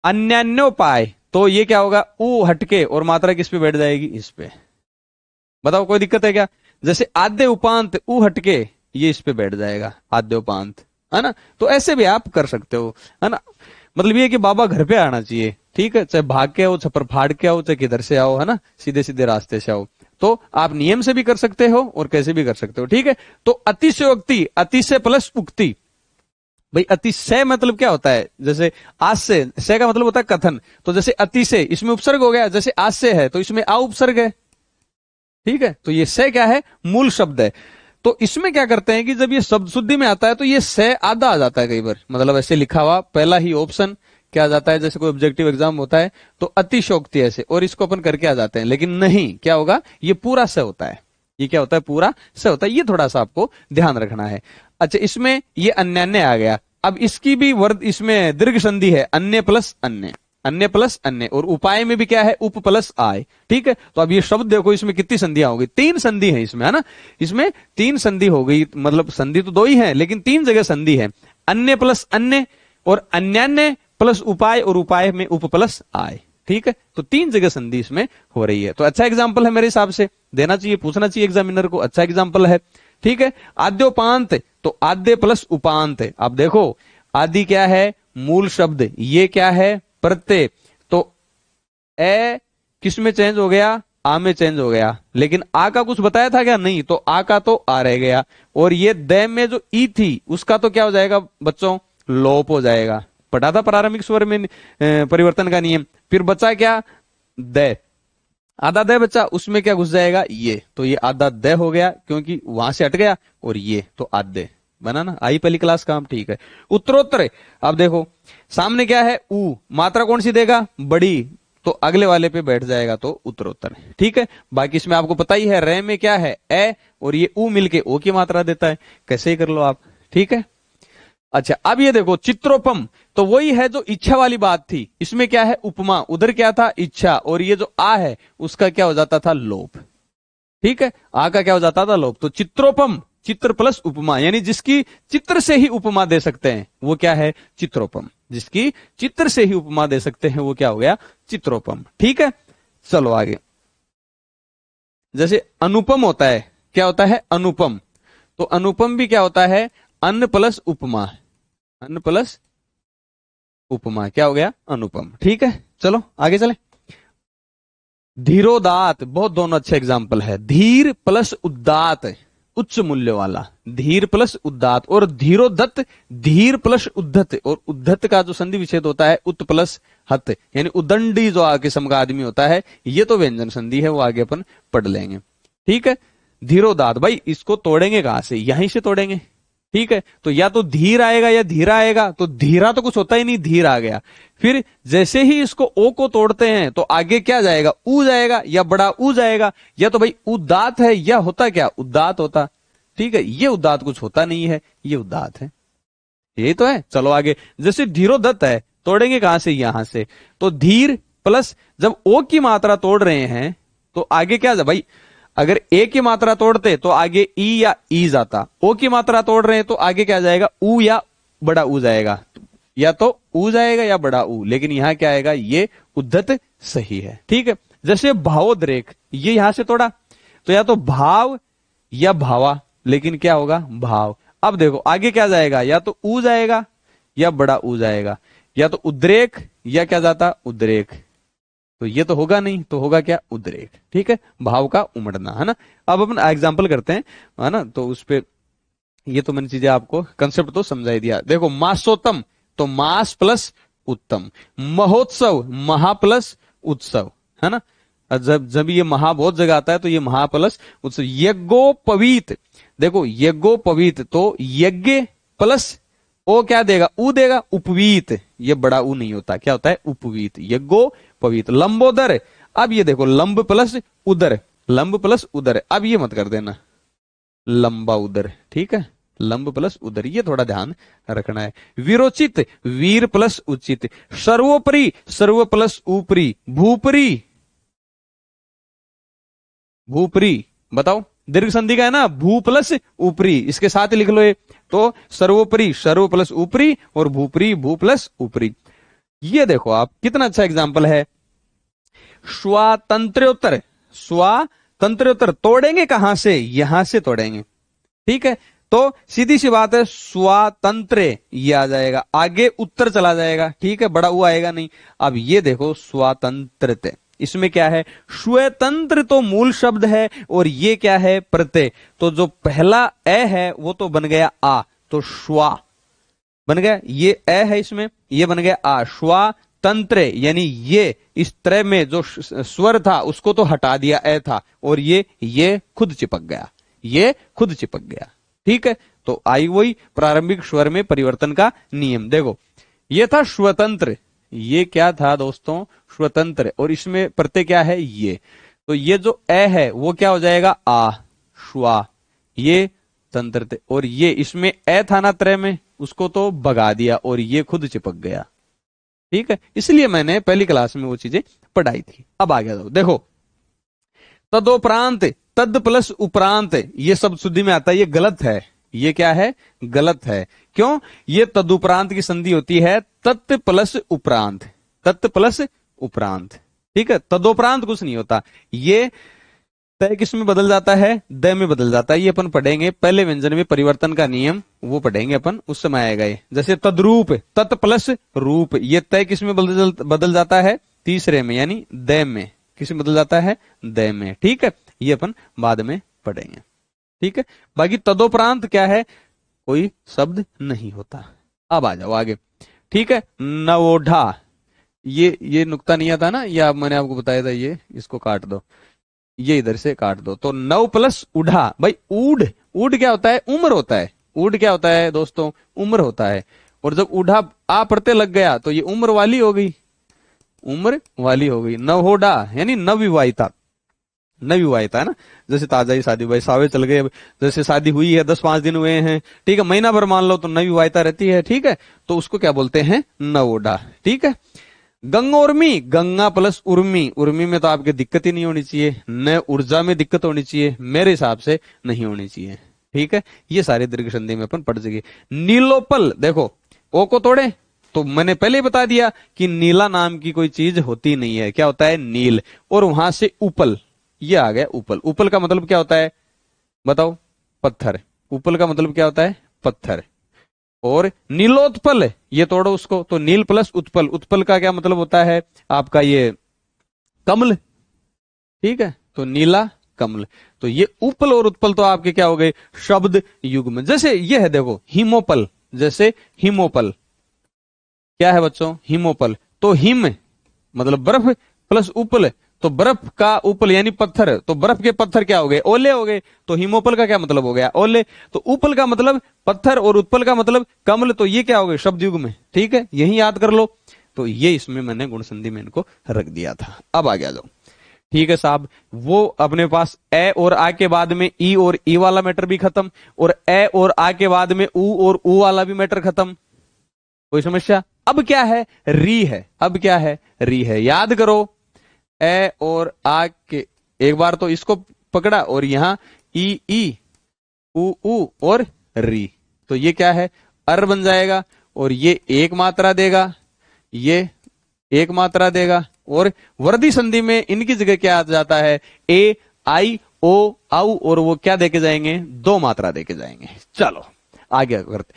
अन्यान्योपाय, तो ये क्या होगा, उ हटके और मात्रा किस पे बैठ जाएगी, इस पे। बताओ कोई दिक्कत है क्या। जैसे आद्य उपांत, उ हटके ये इस पे बैठ जाएगा, आद्य उपांत, है ना। तो ऐसे भी आप कर सकते हो, है ना। मतलब ये कि बाबा घर पे आना चाहिए, ठीक है, चाहे भाग के आओ, छप्पर फाड़ के आओ, चाहे किधर से आओ, है ना, सीधे सीधे रास्ते से आओ। तो आप नियम से भी कर सकते हो और कैसे भी कर सकते हो, ठीक है। तो अतिशयोक्ति, अतिशय प्लस उक्ति, भाई अतिशय मतलब क्या होता है, जैसे आज से का मतलब होता है कथन, तो जैसे अतिशय इसमें उपसर्ग हो गया, जैसे आज से है तो इसमें आ उपसर्ग है, ठीक है। तो ये से क्या है, मूल शब्द है। तो इसमें क्या करते हैं कि जब ये शब्द शुद्धि में आता है तो ये से आधा आ जाता है कई बार, मतलब ऐसे लिखा हुआ पहला ही ऑप्शन क्या आ जाता है, जैसे कोई ऑब्जेक्टिव एग्जाम होता है तो अतिशयोक्ति ऐसे, और इसको अपन करके आ जाते हैं, लेकिन नहीं, क्या होगा, ये पूरा से होता है, ये क्या होता है, पूरा से होता है, ये थोड़ा सा आपको ध्यान रखना है। अच्छा, इसमें ये अन्य आ गया, अब इसकी भी वर्ड इसमें दीर्घ संधि है, अन्य प्लस अन्य, अन्य प्लस अन्य, और उपाय में भी क्या है, उप प्लस आय। ठीक है, तो अब ये शब्द देखो इसमें कितनी संधियां हो गई, 3 संधि है इसमें, है ना, इसमें 3 संधि हो गई, मतलब संधि तो 2 ही है लेकिन 3 जगह संधि है, अन्य प्लस अन्य और अन्यान्य प्लस उपाय और उपाय में उप प्लस आय। ठीक है, तो 3 जगह संधि इसमें हो रही है, तो अच्छा एग्जाम्पल है मेरे हिसाब से, देना चाहिए, पूछना चाहिए एग्जामिनर को, अच्छा एग्जाम्पल है। ठीक है, आद्योपांत, तो आद्य प्लस उपांत, आप देखो आदि क्या है, मूल शब्द, ये क्या है, प्रत्यय, तो ए किस में चेंज हो गया, आ में चेंज हो गया, लेकिन आ का कुछ बताया था क्या, नहीं, तो आ का तो आ रह गया, और ये द में जो ई थी उसका तो क्या हो जाएगा बच्चों, लोप हो जाएगा, पढ़ा था प्रारंभिक स्वर में परिवर्तन का नियम। फिर बचा क्या, द, आधा द बचा, उसमें क्या घुस जाएगा, ये, तो ये आधा द हो गया क्योंकि वहां से हट गया, और ये तो आधे बना ना, आई पहली क्लास काम। ठीक है, उत्तरोत्तर, अब देखो सामने क्या है, ऊ, मात्रा कौन सी देगा, बड़ी, तो अगले वाले पे बैठ जाएगा, तो उत्तरोत्तर। ठीक है, बाकी इसमें आपको पता ही है, रे में क्या है, ए, और ये ऊ मिलके ओ की मात्रा देता है, कैसे ही कर लो आप। ठीक है, अच्छा, अब ये देखो चित्रोपम, तो वही है जो इच्छा वाली बात थी, इसमें क्या है, उपमा, उधर क्या था, इच्छा, और ये जो आ है उसका क्या हो जाता था, लोप। ठीक है, आ का क्या हो जाता था, लोप, तो चित्रोपम, चित्र प्लस उपमा, यानी जिसकी चित्र से ही उपमा दे सकते हैं वो क्या है, चित्रोपम, जिसकी चित्र से ही उपमा दे सकते हैं वो क्या हो गया, चित्रोपम। ठीक है, चलो आगे, जैसे अनुपम होता है, क्या होता है, अनुपम, तो अनुपम भी क्या होता है, अन्न प्लस उपमा, अन्न प्लस उपमा, क्या हो गया, अनुपम। ठीक है, चलो आगे चले, धीरोदात, बहुत दोनों अच्छे एग्जाम्पल है, धीर प्लस उदात, उच्च मूल्य वाला, धीर प्लस उदात, और धीरोदत्त, धीर प्लस उद्धत, और उद्धत का जो संधि विच्छेद होता है उत प्लस हत, यानी उदंडी जो आगे सम का आदमी होता है, ये तो व्यंजन संधि है, वो आगे अपन पढ़ लेंगे। ठीक है, धीरोदात, भाई इसको तोड़ेंगे कहां से, यहीं से तोड़ेंगे। ठीक है, तो या तो धीर आएगा या धीरा आएगा, तो धीरा तो कुछ होता ही नहीं, धीर आ गया, फिर जैसे ही इसको ओ को तोड़ते हैं तो आगे क्या जाएगा, ऊ जाएगा, या बड़ा ऊ जाएगा, या तो भाई उदात है, या होता क्या, उदात होता। ठीक है, ये उदात कुछ होता नहीं है, ये उदात है, यही तो है। चलो आगे, जैसे धीरोदत्त है, तोड़ेंगे कहां से, यहां से, तो धीर प्लस, जब ओ की मात्रा तोड़ रहे हैं तो आगे क्या जा भाई, अगर ए की मात्रा तोड़ते तो आगे ई या ई जाता, ओ की मात्रा तोड़ रहे हैं तो आगे क्या जाएगा, ऊ या बड़ा ऊ जाएगा, या तो ऊ जाएगा या बड़ा ऊ, लेकिन यहां क्या आएगा, ये उद्धत सही है। ठीक है, जैसे भावोद्रेक, ये यहां से तोड़ा तो या तो भाव या भावा, लेकिन क्या होगा, भाव। अब देखो आगे क्या जाएगा, या तो ऊ जाएगा या बड़ा ऊ जाएगा, या तो उद्रेक या क्या जाता, उद्रेक, तो ये तो होगा नहीं, तो होगा क्या, उद्रेक। ठीक है, भाव का उमड़ना, है ना। अब अपन एग्जाम्पल करते हैं, है ना, तो उस पे ये तो मैंने चीजें आपको कंसेप्ट तो समझा ही दिया। देखो मासोत्तम, तो मास प्लस उत्तम, महोत्सव, महा प्लस उत्सव, है ना, जब जब ये महा बहुत जगह आता है तो ये महा प्लस उत्सव। यज्ञोपवीत, देखो यज्ञोपवीत, तो यज्ञ प्लस ओ क्या देगा, ऊ देगा, उपवीत, ये बड़ा ऊ नहीं होता, क्या होता है, उपवीत, यज्ञोपवीत। लंबोदर, अब ये देखो लंब प्लस उदर, लंब प्लस उदर, अब ये मत कर देना लंबा उदर। ठीक है, लंब प्लस उदर, ये थोड़ा ध्यान रखना है। विरोचित, वीर प्लस उचित। सर्वोपरि, सर्व प्लस ऊपरी। भूपरी, भूपरी, बताओ, दीर्घ संधि का है ना, भू प्लस ऊपरी, इसके साथ लिख लो ये, तो सर्वोपरि, सर्व प्लस ऊपरी, और भूपरी, भू प्लस ऊपरी। ये देखो आप, कितना अच्छा एग्जाम्पल है। स्वातंत्र्योत्तर, स्वातंत्र्योत्तर, तोड़ेंगे कहां से, यहां से तोड़ेंगे। ठीक है, तो सीधी सी बात है, स्वातंत्र ये आ जाएगा, आगे उत्तर चला जाएगा। ठीक है, बड़ा वो आएगा नहीं। अब ये देखो स्वातंत्र्य, इसमें क्या है, स्वतंत्र तो मूल शब्द है, और ये क्या है, प्रत्यय, तो जो पहला ए है वो तो बन गया आ, तो श्वा बन गया, ये ए है इसमें, ये बन गया आ, श्वातंत्र, यानी ये इस तरह में जो स्वर था उसको तो हटा दिया, ए था, और ये खुद चिपक गया, ये खुद चिपक गया। ठीक है, तो आई वही प्रारंभिक स्वर में परिवर्तन का नियम। देखो ये था स्वतंत्र, ये क्या था दोस्तों, स्वतंत्र, और इसमें प्रत्यय क्या है ये, तो ये जो ए है वो क्या हो जाएगा आ, श्वा, ये तंत्र थे, और ये इसमें ए था ना त्रय में, उसको तो भगा दिया और ये खुद चिपक गया। ठीक है, इसलिए मैंने पहली क्लास में वो चीजें पढ़ाई थी। अब आ गया देखो, तदोपरांत, तद प्लस उपरांत, ये सब शुद्धि में आता है, ये गलत है, ये क्या है, गलत है। क्यों, ये तदुपरांत की संधि होती है तत् प्लस उपरांत, तत् प्लस उपरांत। ठीक है, तदोपरांत कुछ नहीं होता, ये तय किस में बदल जाता है, द में बदल जाता है। ये अपन पढ़ेंगे पहले व्यंजन में परिवर्तन का नियम, वो पढ़ेंगे अपन, उस समय आएगा ये। जैसे तद्रूप, तत् प्लस रूप, ये तय किस में बदल जाता है, तीसरे में, यानी द में, किस में बदल जाता है, द में। ठीक है, ये अपन बाद में पढ़ेंगे। ठीक है, बाकी तदोपरांत क्या है, कोई शब्द नहीं होता। अब आ जाओ आगे। ठीक है, नवोढ़ा, ये नुक्ता नहीं आता ना, या मैंने आपको बताया था, ये इसको काट दो, ये इधर से काट दो। तो नव प्लस उढ़ा, भाई ऊढ़, ऊढ़ क्या होता है, उम्र होता है, ऊढ़ क्या होता है दोस्तों, उम्र होता है। और जब उढ़ा आ प्रत्यय लग गया तो ये उम्र वाली हो गई, उम्र वाली हो गई। नवोढ़ा यानी नवविवाहिता, नवविवाहिता है ना, जैसे ताजा ही शादी, भाई सावे चल गए, जैसे शादी हुई है 10-5 दिन हुए हैं, ठीक है, महीना भर मान लो तो नवविवाहिता रहती है। ठीक है, तो उसको क्या बोलते हैं, नवोढ़ा। ठीक है, गंगोर्मी, गंगा प्लस उर्मी, उर्मी में तो आपके दिक्कत ही नहीं होनी चाहिए, न ऊर्जा में दिक्कत होनी चाहिए, मेरे हिसाब से नहीं होनी चाहिए। ठीक है, ये सारे दीर्घ संधि में अपन पढ़ सके। नीलोपल, देखो ओ को तोड़े, तो मैंने पहले ही बता दिया कि नीला नाम की कोई चीज होती नहीं है, क्या होता है, नील, और वहां से उपल, ये आ गया उपल। उपल का मतलब क्या होता है बताओ, पत्थर, उपल का मतलब क्या होता है, पत्थर। और नीलोत्पल, ये तोड़ो उसको, तो नील प्लस उत्पल, उत्पल का क्या मतलब होता है आपका, ये कमल। ठीक है, तो नीला कमल, तो ये उपल और उत्पल तो आपके क्या हो गए, शब्द युग्म। जैसे ये है देखो हिमोपल, जैसे हिमोपल क्या है बच्चों, हिमोपल, तो हिम मतलब बर्फ, प्लस उपल, तो बर्फ का उपल यानी पत्थर, तो बर्फ के पत्थर क्या हो गए, ओले हो गए। तो हिमोपल का क्या मतलब हो गया, ओले। तो उपल का मतलब पत्थर और उत्पल का मतलब कमल, तो ये क्या हो गए, शब्द युग में। ठीक है, यही याद कर लो। तो ये इसमें मैंने गुण संधि में इनको रख दिया था। अब आ गया जाओ। ठीक है साहब, वो अपने पास ए और आ के बाद में ई और ई वाला मैटर भी खत्म, और ए और आ के बाद में ऊ और ऊ वाला भी मैटर खत्म। कोई समस्या? अब क्या है, री है। अब क्या है, री है। याद करो, ए और आ के, एक बार तो इसको पकड़ा और यहां ई उ और री, तो ये क्या है, अर बन जाएगा, और ये एक मात्रा देगा, ये एक मात्रा देगा, और वर्दी संधि में इनकी जगह क्या आ जाता है, ए आई ओ आउ, और वो क्या देके जाएंगे, दो मात्रा देके जाएंगे। चलो आगे करते।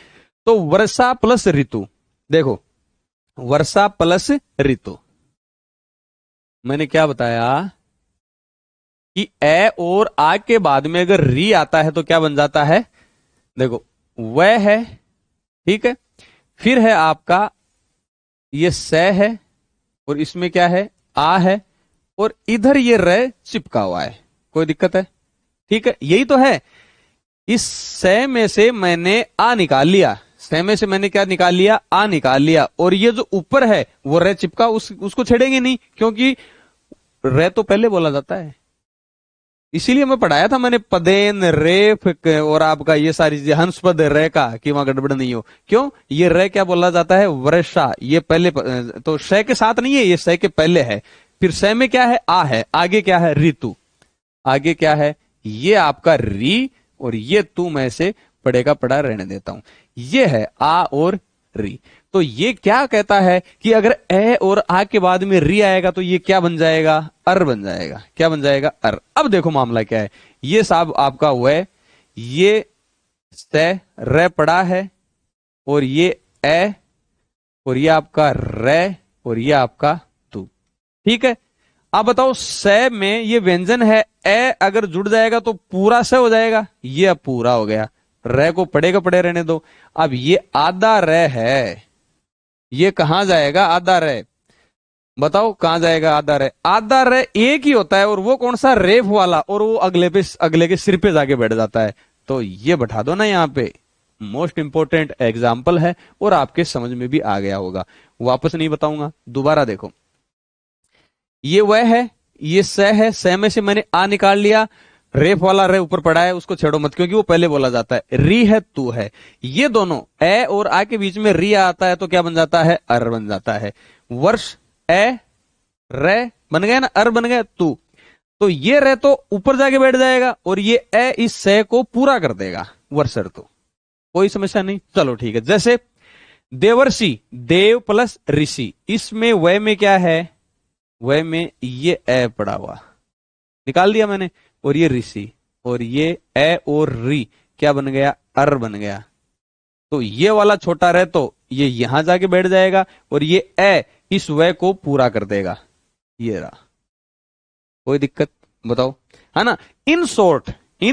तो वर्षा प्लस ऋतु, देखो वर्षा प्लस ऋतु, मैंने क्या बताया कि ए और आ के बाद में अगर री आता है तो क्या बन जाता है, देखो वह है, ठीक है, फिर है आपका ये स है, और इसमें क्या है, आ है, और इधर ये र चिपका हुआ है। कोई दिक्कत है? ठीक है, यही तो है। इस स में से मैंने आ निकाल लिया, स में से मैंने क्या निकाल लिया, आ निकाल लिया, और ये जो ऊपर है वो र चिपका, उसको छेड़ेंगे नहीं, क्योंकि र तो पहले बोला जाता है। इसीलिए मैं पढ़ाया था मैंने पदेन रेफ और आपका ये सारी चीजें, हंसपद रे का, कि वहां गड़बड़ नहीं हो। क्यों, ये रे क्या बोला जाता है, वर्षा, ये पहले, तो श के साथ नहीं है, ये स के पहले है। फिर स में क्या है, आ है, आगे क्या है, ऋतु, आगे क्या है, ये आपका री, और ये तू मैं से पढ़ेगा पढ़ा रहने देता हूं, ये है आ और री। तो ये क्या कहता है कि अगर ए और आ के बाद में री आएगा तो ये क्या बन जाएगा, अर बन जाएगा। क्या बन जाएगा, अर। अब देखो मामला क्या है, ये साहब आपका वह, ये स र पड़ा है, और ये ए, और ये आपका र, और ये आपका तू। ठीक है, अब बताओ स में ये व्यंजन है, ए अगर जुड़ जाएगा तो पूरा स हो जाएगा, ये अब पूरा हो गया। र को पड़ेगा पड़े रहने दो। अब ये आधा र है, ये कहां जाएगा, आधा र, बताओ कहां जाएगा आधा रे? आधा रे एक ही होता है, और वो कौन सा? रेफ वाला, और वो अगले के सिर पे जाके बैठ जाता है। तो ये बैठा दो ना यहाँ पे। मोस्ट इंपोर्टेंट एग्जाम्पल है, और आपके समझ में भी आ गया होगा। वापस नहीं बताऊंगा, दोबारा देखो। ये वह है, ये स है, स में से मैंने आ निकाल लिया। रेफ वाला रे ऊपर पड़ा है, उसको छेड़ो मत, क्योंकि वो पहले बोला जाता है। री है, तू है। ये दोनों ए और आ के बीच में री आता है, तो क्या बन जाता है? अर बन जाता है। वर्ष ए रे बन गया ना, अर बन गया तू। तो ये रे तो ऊपर जाके बैठ जाएगा, और ये ए इस से को पूरा कर देगा, वर्षर। तो कोई समस्या नहीं। चलो ठीक है। जैसे देवर्षि, देव प्लस ऋषि, इसमें वह में क्या है? वह में ये ए पड़ा हुआ, निकाल दिया मैंने। और ये ऋषि, और ये ए और री क्या बन गया? अर बन गया। तो ये वाला छोटा रह तो ये यहां जाके बैठ जाएगा, और ये ए इस वह को पूरा कर देगा। ये रहा। कोई दिक्कत? बताओ, है ना। इन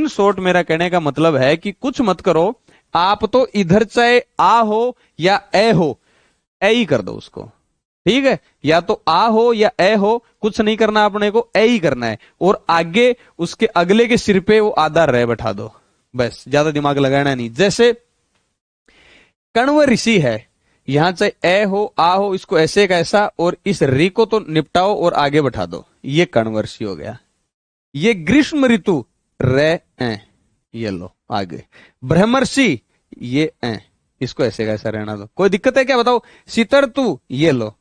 शॉर्ट मेरा कहने का मतलब है कि कुछ मत करो आप, तो इधर चाहे आ हो या ए हो, ए ही कर दो उसको। ठीक है, या तो आ हो या ए हो, कुछ नहीं करना, अपने को ए ही करना है। और आगे उसके अगले के सिर पे वो आधा रह बैठा दो, बस, ज्यादा दिमाग लगाना नहीं। जैसे कण्व ऋषि है, यहां चाहे ए हो आ हो, इसको ऐसे का ऐसा, और इस री को तो निपटाओ और आगे बैठा दो। ये कण्व ऋषि हो गया। ये ग्रीष्म ऋतु, रे ए, ये लो आगे। ब्रह्मर्षि, ये ए, इसको ऐसे का ऐसा रहना दो। कोई दिक्कत है क्या? बताओ। शीतर तू, ये लो,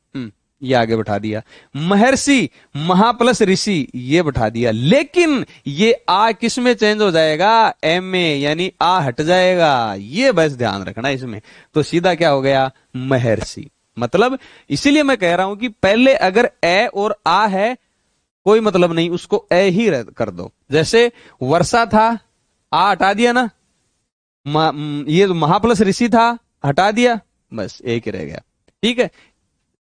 ये आगे बैठा दिया। महर्षि, महा प्लस ऋषि, ये बैठा दिया। लेकिन ये आ किस में चेंज हो जाएगा? एम में, यानी आ हट जाएगा। ये बस ध्यान रखना इसमें। तो सीधा क्या हो गया? महर्षि। मतलब इसीलिए मैं कह रहा हूं कि पहले अगर ए और आ है, कोई मतलब नहीं, उसको ए ही कर दो। जैसे वर्षा था, आ हटा दिया ना, ये महा प्लस ऋषि था, हटा दिया, बस एक ही रह गया। ठीक है,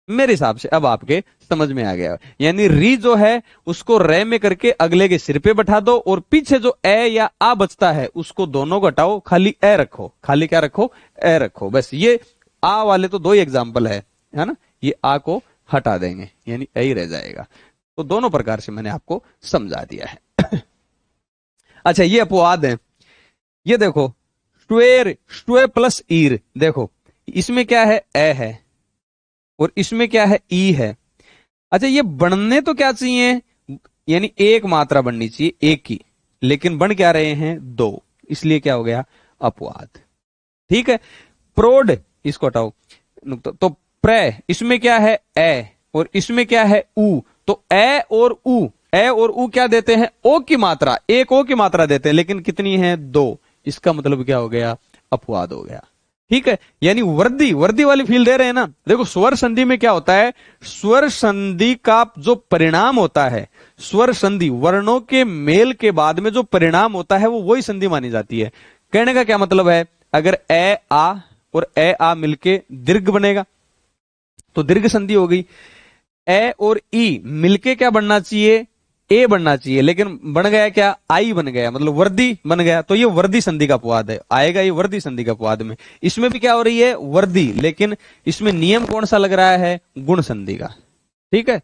मेरे हिसाब से अब आपके समझ में आ गया। यानी री जो है उसको रे में करके अगले के सिर पे बैठा दो, और पीछे जो ए या आ बचता है उसको दोनों को हटाओ, खाली ए रखो। खाली क्या रखो? ए रखो। बस ये आ वाले तो दो ही एग्जाम्पल है ना। ये आ को हटा देंगे, यानी ए ही रह जाएगा। तो दोनों प्रकार से मैंने आपको समझा दिया है। अच्छा, ये अपवाद है। ये देखो, स्ट्वेर, स्ट्वे प्लस ईर, देखो इसमें क्या है? ए है, और इसमें क्या है? ई है। अच्छा, ये बनने तो क्या चाहिए? यानी एक मात्रा बननी चाहिए, एक की, लेकिन बन क्या रहे हैं? दो। इसलिए क्या हो गया? अपवाद। ठीक है। प्रोड, इसको हटाओ, तो प्र, इसमें क्या है? ए, और इसमें क्या है? ऊ। तो ए और ऊ, ए और ऊ क्या देते हैं? ओ की मात्रा, एक ओ की मात्रा देते हैं, लेकिन कितनी है? दो। इसका मतलब क्या हो गया? अपवाद हो गया। ठीक है, यानी वर्दी, वर्दी वाली फील दे रहे हैं ना। देखो, स्वर संधि में क्या होता है? स्वर संधि का जो परिणाम होता है, स्वर संधि वर्णों के मेल के बाद में जो परिणाम होता है, वो वही संधि मानी जाती है। कहने का क्या मतलब है? अगर ए आ और ए आ मिलके दीर्घ बनेगा, तो दीर्घ संधि हो गई। ए और ई मिलके क्या बनना चाहिए? ए बनना चाहिए, लेकिन बन गया क्या? आई बन गया, मतलब वर्दी बन गया। तो ये वर्दी संधि का अपवाद है, आएगा ये वर्दी संधि का अपवाद में। इसमें भी क्या हो रही है? वर्दी, लेकिन इसमें नियम कौन सा लग रहा है? गुण संधि का। ठीक है,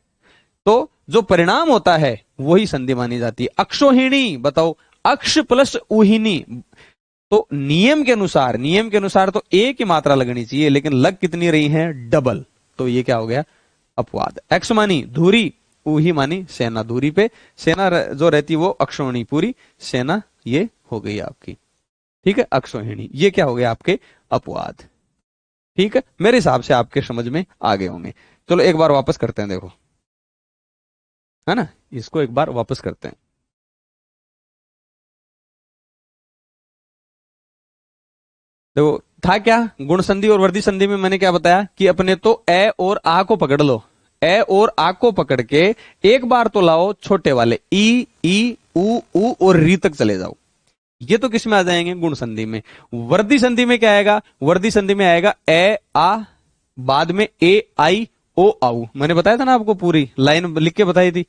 तो जो परिणाम होता है वही संधि मानी जाती है। अक्षोहिणी, बताओ, अक्ष प्लस उहिनी, तो नियम के अनुसार, नियम के अनुसार तो एक ही मात्रा लगनी चाहिए, लेकिन लग कितनी रही है? डबल। तो ये क्या हो गया? अपवाद। एक्स मानी धुरी, उही मानी सेना, दूरी पे सेना जो रहती वो अक्षोहिणी, पूरी सेना, ये हो गई आपकी। ठीक है, अक्षोहिणी, ये क्या हो गया? आपके अपवाद। ठीक है, मेरे हिसाब से आपके समझ में आ गए होंगे। चलो एक बार वापस करते हैं, देखो, है ना, इसको एक बार वापस करते हैं। देखो, था क्या? गुण संधि और वर्दी संधि में मैंने क्या बताया कि अपने तो ए और आ को पकड़ लो, ए और आ को पकड़ के एक बार तो लाओ छोटे वाले ई ऊ और री तक चले जाओ। ये तो किस में आ जाएंगे? गुण संधि में। वर्दी संधि में क्या आएगा? वर्दी संधि में आएगा ए आ, बाद में ए आई ओ आऊ। मैंने बताया था ना आपको, पूरी लाइन लिख के बताई थी,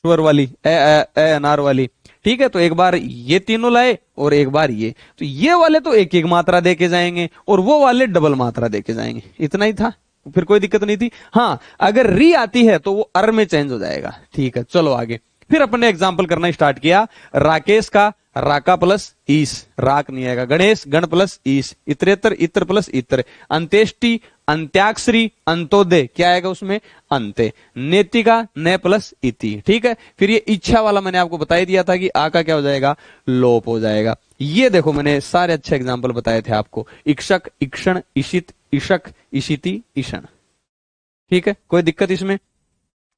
स्वर वाली, ए अनार वाली। ठीक है, तो एक बार ये तीनों लाए और एक बार ये, तो ये वाले तो एक एक मात्रा देके जाएंगे और वो वाले डबल मात्रा देके जाएंगे। इतना ही था। फिर कोई दिक्कत नहीं थी। हाँ, अगर री आती है तो वो अर में चेंज हो जाएगा। ठीक है, चलो आगे। फिर अपन ने एग्जाम्पल करना स्टार्ट किया। राकेश का राका प्लस ईस, राक नहीं आएगा। गणेश गण प्लस ईस, इतरेतर इत्र प्लस इत्र, अंत्येष्टि अंत्याक्षरी अंत्योदय, क्या आएगा उसमें अंत्य, नेतिका न प्लस इति। ठीक है, फिर ये इच्छा वाला मैंने आपको बता ही दिया था कि आ का क्या हो जाएगा, लोप हो जाएगा। ये देखो मैंने सारे अच्छे एग्जाम्पल बताए थे आपको, इक्षक इक्षण इशित इशक इशिति इषण। ठीक है, कोई दिक्कत इसमें।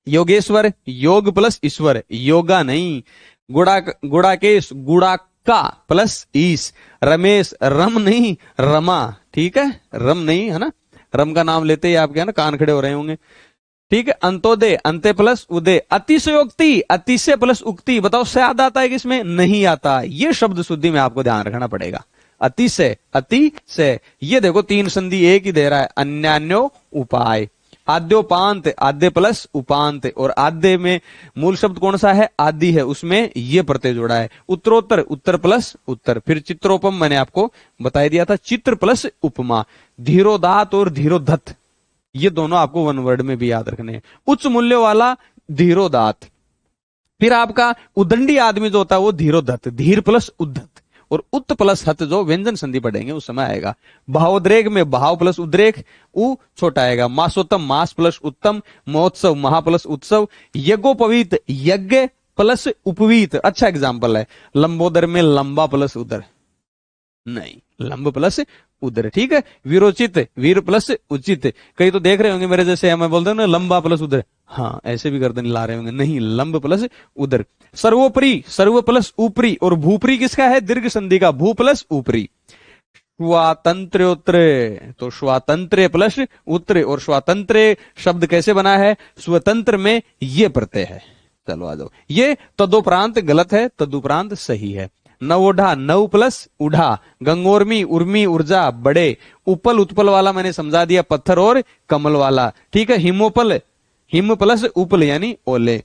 योगेश्वर योग प्लस ईश्वर, योगा नहीं। गुड़ाकेश गुड़ाका प्लस ईस, रमेश रम नहीं रमा। ठीक है, रम नहीं है ना, रम का नाम लेते ही आपके ना कान खड़े हो रहे होंगे। ठीक है, अंत्योदय अंत्य प्लस उदय, अतिशयोक्ति अतिशय प्लस उक्ति, बताओ शायद आता है कि इसमें नहीं आता। ये शब्द शुद्धि में आपको ध्यान रखना पड़ेगा। अतिशय अतिशय, ये देखो तीन संधि एक ही दे रहा है, अन्यान्यो उपाय। आद्योपांत आद्य प्लस उपांत, और आद्य में मूल शब्द कौन सा है, आदि है, उसमें ये प्रत्यय जोड़ा है। उत्तरोत्तर उत्तर प्लस उत्तर। फिर चित्रोपम मैंने आपको बता दिया था, चित्र प्लस उपमा। धीरोदात और धीरोधत, ये दोनों आपको वन वर्ड में भी याद रखने हैं। उच्च मूल्य वाला धीरोदात। फिर आपका उदंडी आदमी जो होता है वो धीरोधत, धीर प्लस उद्धत। और उत्त प्लस हत जो व्यंजन संधि पढ़ेंगे उस समय आएगा। भावोद्रेक में भाव प्लस उद्रेक, उ छोटा आएगा। मासोत्तम मास प्लस उत्तम, महोत्सव महा प्लस उत्सव। यज्ञोपवीत यज्ञ प्लस उपवीत, अच्छा एग्जाम्पल है। लंबोदर में लंबा प्लस उदर नहीं, लंब प्लस उदर। ठीक है, वीरोचित वीर प्लस उचित। कई तो देख रहे होंगे मेरे जैसे, मैं बोलता हूँ ना लंबा प्लस उदर, हाँ ऐसे भी गर्दन ला रहे होंगे, नहीं लंब प्लस उदर। सर्वोपरि सर्व प्लस ऊपरी, और भूपरी किसका है, दीर्घ संधि का, भू प्लस ऊपरी। स्वातंत्र्योत्र, तो स्वातंत्र प्लस उत्तर, और स्वातंत्र शब्द कैसे बना है, स्वतंत्र में ये प्रत्यय है। चलो आ जाओ, ये तदुपरांत गलत है, तदुपरांत सही है। नवोढ़ा नव प्लस उढ़ा, गंगोर्मी उर्मी ऊर्जा बड़े। उपल उत्पल वाला मैंने समझा दिया, पत्थर और कमल वाला। ठीक है, हिमोपल हिम प्लस उपल यानी ओले।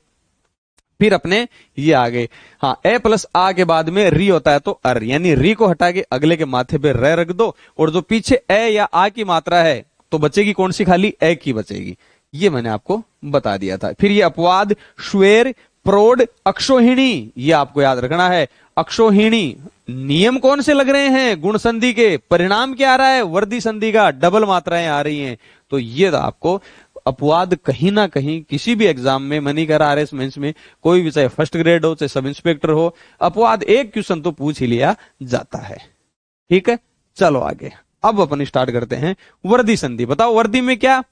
फिर अपने ये आगे, हाँ ए प्लस आ के बाद में री होता है तो अर, यानी री को हटा के अगले के माथे पे र रख दो, और जो पीछे ए या आ की मात्रा है तो बचेगी कौन सी, खाली ए की बचेगी। ये मैंने आपको बता दिया था। फिर ये अपवाद श्वेर प्रौढ़ अक्षोहिणी, ये आपको याद रखना है। अक्षोहिणी, नियम कौन से लग रहे हैं, गुण संधि के। परिणाम क्या आ रहा है, वर्दी संधि का, डबल मात्राएं आ रही हैं। तो ये आपको अपवाद कहीं ना कहीं किसी भी एग्जाम में, मनी कर RS मेंस में, कोई भी चाहे फर्स्ट ग्रेड हो चाहे सब इंस्पेक्टर हो, अपवाद एक क्वेश्चन तो पूछ ही लिया जाता है। ठीक है, चलो आगे। अब अपन स्टार्ट करते हैं वर्दी संधि। बताओ वर्दी में क्या,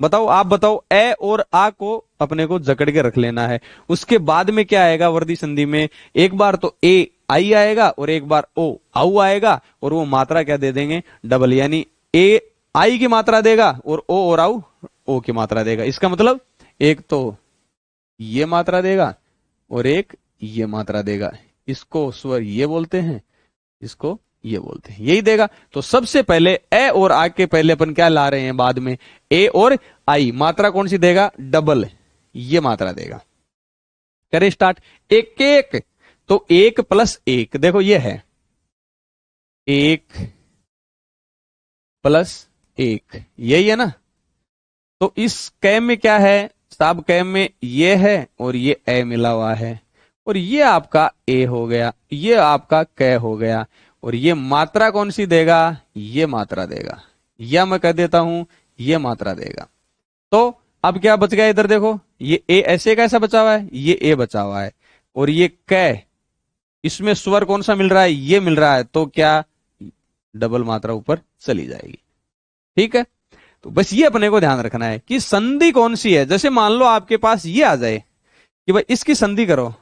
बताओ आप बताओ। ए और आ को अपने को जकड़ के रख लेना है। उसके बाद में क्या आएगा वर्दी संधि में, एक बार तो ए आई आएगा और एक बार ओ आउ आएगा, और वो मात्रा क्या दे देंगे, डबल, यानी ए आई की मात्रा देगा और ओ और आउ ओ की मात्रा देगा। इसका मतलब एक तो ये मात्रा देगा और एक ये मात्रा देगा। इसको स्वर ये बोलते हैं, इसको ये बोलते हैं, यही देगा। तो सबसे पहले ए और आ के पहले अपन क्या ला रहे हैं, बाद में ए और आई, मात्रा कौन सी देगा, डबल, ये मात्रा देगा। करें स्टार्ट। एक एक, तो एक प्लस एक, देखो ये है एक प्लस एक, यही है ना। तो इस कैम में क्या है, साब कैम में ये है और ये ए मिला हुआ है, और ये आपका ए हो गया, ये आपका कै हो गया, और ये मात्रा कौन सी देगा, ये मात्रा देगा, या मैं कह देता हूं ये मात्रा देगा। तो अब क्या बच गया इधर देखो, ये ए ऐसे कैसा बचा हुआ है, ये ए बचा हुआ है, और ये कै, इसमें स्वर कौन सा मिल रहा है, ये मिल रहा है, तो क्या डबल मात्रा ऊपर चली जाएगी। ठीक है, तो बस ये अपने को ध्यान रखना है कि संधि कौन सी है। जैसे मान लो आपके पास ये आ जाए कि भाई इसकी संधि करो,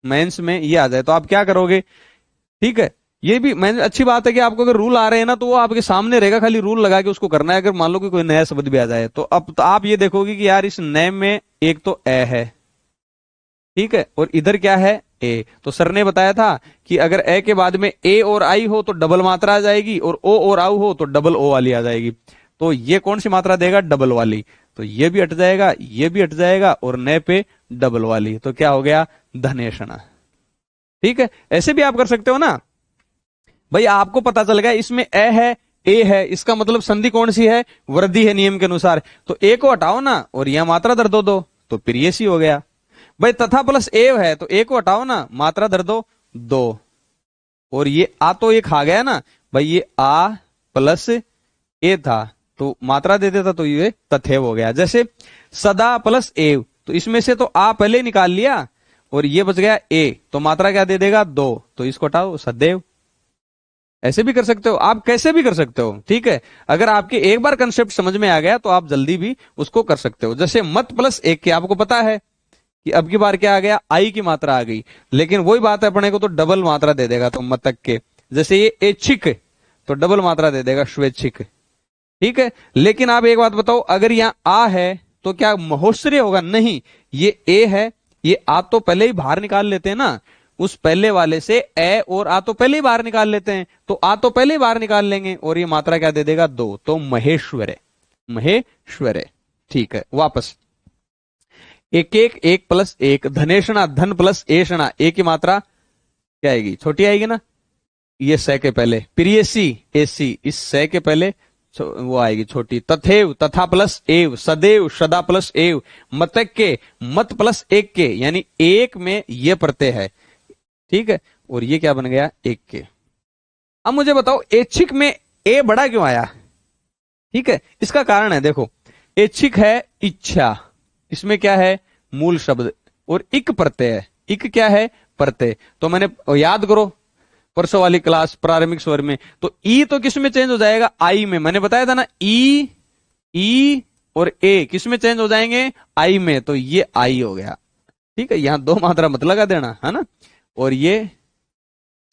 मेंस में ये आ जाए, तो आप क्या करोगे। ठीक है, ये भी मैं अच्छी बात है कि आपको अगर रूल आ रहे हैं ना तो वो आपके सामने रहेगा, खाली रूल लगा के उसको करना है। अगर मान लो कि कोई नया शब्द भी आ जाए तो अब तो आप ये देखोगे कि यार इस नए में एक तो ए है, ठीक है, और इधर क्या है, ए। तो सर ने बताया था कि अगर ए के बाद में ए और आई हो तो डबल मात्रा आ जाएगी, और ओ और आउ हो तो डबल ओ वाली आ जाएगी। तो ये कौन सी मात्रा देगा, डबल वाली। तो ये भी हट जाएगा, ये भी हट जाएगा, और नए पे डबल वाली, तो क्या हो गया, धनेषणा। ठीक है, ऐसे भी आप कर सकते हो ना। भाई आपको पता चल गया इसमें ए है, ए है, इसका मतलब संधि कौन सी है, वृद्धि है नियम के अनुसार। तो ए को हटाओ ना और यह मात्रा धर दो तो फिर ये सी हो गया। भाई तथा प्लस एव है तो ए को हटाओ ना, मात्रा धर दो और ये आ तो एक खा गया ना भाई, ये आ प्लस ए था तो मात्रा दे देता तो ये तथैव हो गया। जैसे सदा प्लस एव, तो इसमें से तो आ पहले ही निकाल लिया और ये बच गया ए, तो मात्रा क्या दे देगा, 2, तो इसको हटाओ सदैव। ऐसे भी कर सकते हो, आप कैसे भी कर सकते हो, ठीक है। अगर आपके एक बार कंसेप्ट समझ में आ गया तो आप जल्दी भी उसको कर सकते हो। जैसे मत प्लस एक के, आपको पता है कि अब की बार क्या आ गया, आई की मात्रा आ गई, लेकिन वही बात है अपने को तो डबल मात्रा दे देगा तो मतक के। जैसे ये ऐच्छिक तो डबल मात्रा दे देगा स्वैच्छिक, ठीक है। लेकिन आप एक बात बताओ, अगर यहाँ आ है तो क्या महोश्चर्य होगा, नहीं, ये ए है, ये आ तो पहले ही बाहर निकाल लेते हैं ना, उस पहले वाले से ए और आ तो पहले ही बाहर निकाल लेते हैं, तो आ तो पहले ही बाहर निकाल लेंगे और ये मात्रा क्या दे देगा, 2, तो महेश्वर है, ठीक है। वापस एक एक एक प्लस एक, धनेशणा धन प्लस एषणा, ए की मात्रा क्या आएगी, छोटी आएगी ना, ये से के पहले, प्रियसी एसी, इस से के पहले वो आएगी छोटी। तथैव तथा प्लस एव, सदैव सदा प्लस एव, मतक के मत प्लस एक के, यानी एक में ये प्रत्यय है, ठीक है। और ये क्या बन गया, एक के। अब मुझे बताओ ऐच्छिक में ए बड़ा क्यों आया, ठीक है। इसका कारण है, देखो ऐच्छिक है इच्छा, इसमें क्या है मूल शब्द, और इक प्रत्यय है, इक क्या है प्रत्यय। तो मैंने याद करो परसों वाली क्लास प्रारंभिक स्वर में, तो ई तो किस में चेंज हो जाएगा, आई में, मैंने बताया था ना, ई और ए किस में चेंज हो जाएंगे, आई में, तो ये आई हो गया, ठीक है। यहां 2 मात्रा मत लगा देना, है ना। और ये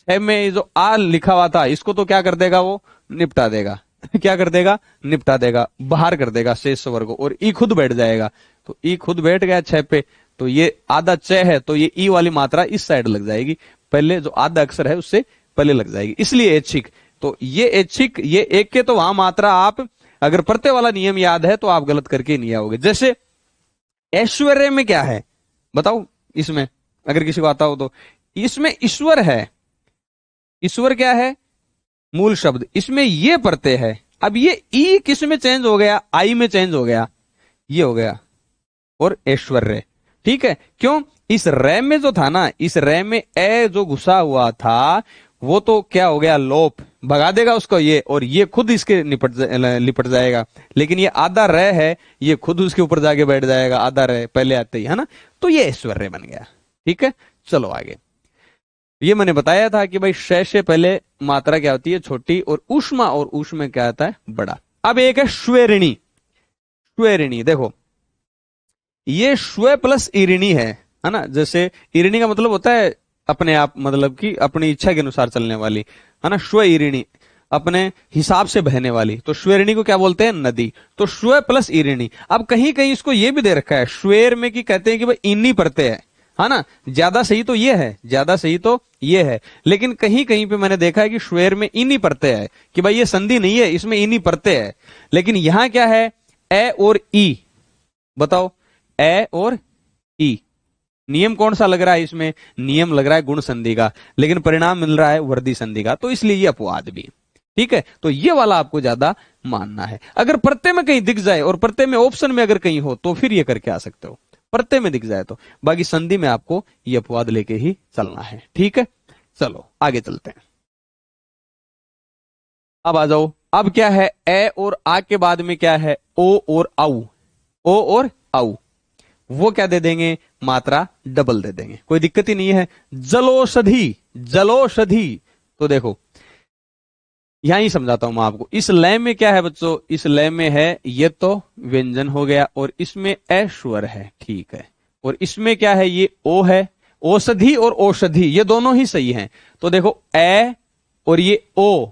6 में जो आ लिखा हुआ था इसको तो क्या कर देगा, वो निपटा देगा क्या कर देगा, निपटा देगा, बाहर कर देगा शेष स्वर को, और ई खुद बैठ जाएगा। तो ई खुद बैठ गया 6 पे, तो ये आधा च है तो ये ई वाली मात्रा इस साइड लग जाएगी, पहले जो आधा अक्षर है उससे पहले लग जाएगी, इसलिए ऐच्छिक। तो ये ऐच्छिक, ये एक के, तो वहां मात्रा आप अगर प्रत्यय वाला नियम याद है तो आप गलत करके नहीं आओगे। जैसे ऐश्वर्य में क्या है बताओ, इसमें अगर किसी को आता हो तो, इसमें ईश्वर है, ईश्वर क्या है मूल शब्द, इसमें ये प्रत्यय है। अब ये ई किस में चेंज हो गया, आई में चेंज हो गया, ये हो गया, और ऐश्वर्य, ठीक है। क्यों, इस रे में जो था ना, इस रे में ए जो घुसा हुआ था वो तो क्या हो गया, लोप, भगा देगा उसको ये, और ये खुद इसके लिपट जाएगा। लेकिन ये आधा रे है, ये खुद उसके ऊपर जाके बैठ जाएगा, आधा रे पहले आते ही, है ना। तो ये ऐश्वर्य बन गया, ठीक है। चलो आगे, ये मैंने बताया था कि भाई शय से पहले मात्रा क्या होती है, छोटी, और ऊष्मा, और ऊष्मा क्या आता है, बड़ा। अब एक है श्वेरिणी, श्वेरिणी देखो, ये श्वे प्लस ईरिणी है ना। जैसे ईरिणी का मतलब होता है अपने आप, मतलब कि अपनी इच्छा के अनुसार चलने वाली, है ना। श्वे ईरिणी अपने हिसाब से बहने वाली, तो श्वेरिणी को क्या बोलते हैं, नदी। तो श्वे प्लस ईरिणी। अब कहीं कहीं इसको ये भी दे रखा है श्वेर में, कि कहते हैं कि भाई इन्हीं पढ़ते हैं, है ना। ज्यादा सही तो ये है, ज्यादा सही तो ये है, लेकिन कहीं कहीं पे मैंने देखा है कि श्वेर में इन्हीं पढ़ते हैं, कि भाई ये संधि नहीं है, इसमें इन्हीं पढ़ते हैं। लेकिन यहां क्या है, ए और ई, बताओ ए और ई, नियम कौन सा लग रहा है इसमें, नियम लग रहा है गुण संधि का, लेकिन परिणाम मिल रहा है वृद्धि संधि का, तो इसलिए ये अपवाद भी, ठीक है। तो ये वाला आपको ज्यादा मानना है। अगर प्रत्यय में कहीं दिख जाए, और प्रत्यय में ऑप्शन में अगर कहीं हो तो फिर ये करके आ सकते हो, प्रत्यय में दिख जाए तो। बाकी संधि में आपको ये अपवाद लेके ही चलना है, ठीक है। चलो आगे चलते हैं, अब आ जाओ। अब क्या है, ए और आ के बाद में क्या है, ओ और आउ, ओ और आउ, वो क्या दे देंगे, मात्रा डबल दे देंगे, कोई दिक्कत ही नहीं है। जलोषधि, जलोषधि, तो देखो यहां ही समझाता हूं मैं आपको। इस लय में क्या है बच्चों, इस लय में है, ये तो व्यंजन हो गया, और इसमें ए स्वर है, ठीक है। और इसमें क्या है, ये ओ है, औषधि और औषधि ये दोनों ही सही हैं। तो देखो ए और ये ओ,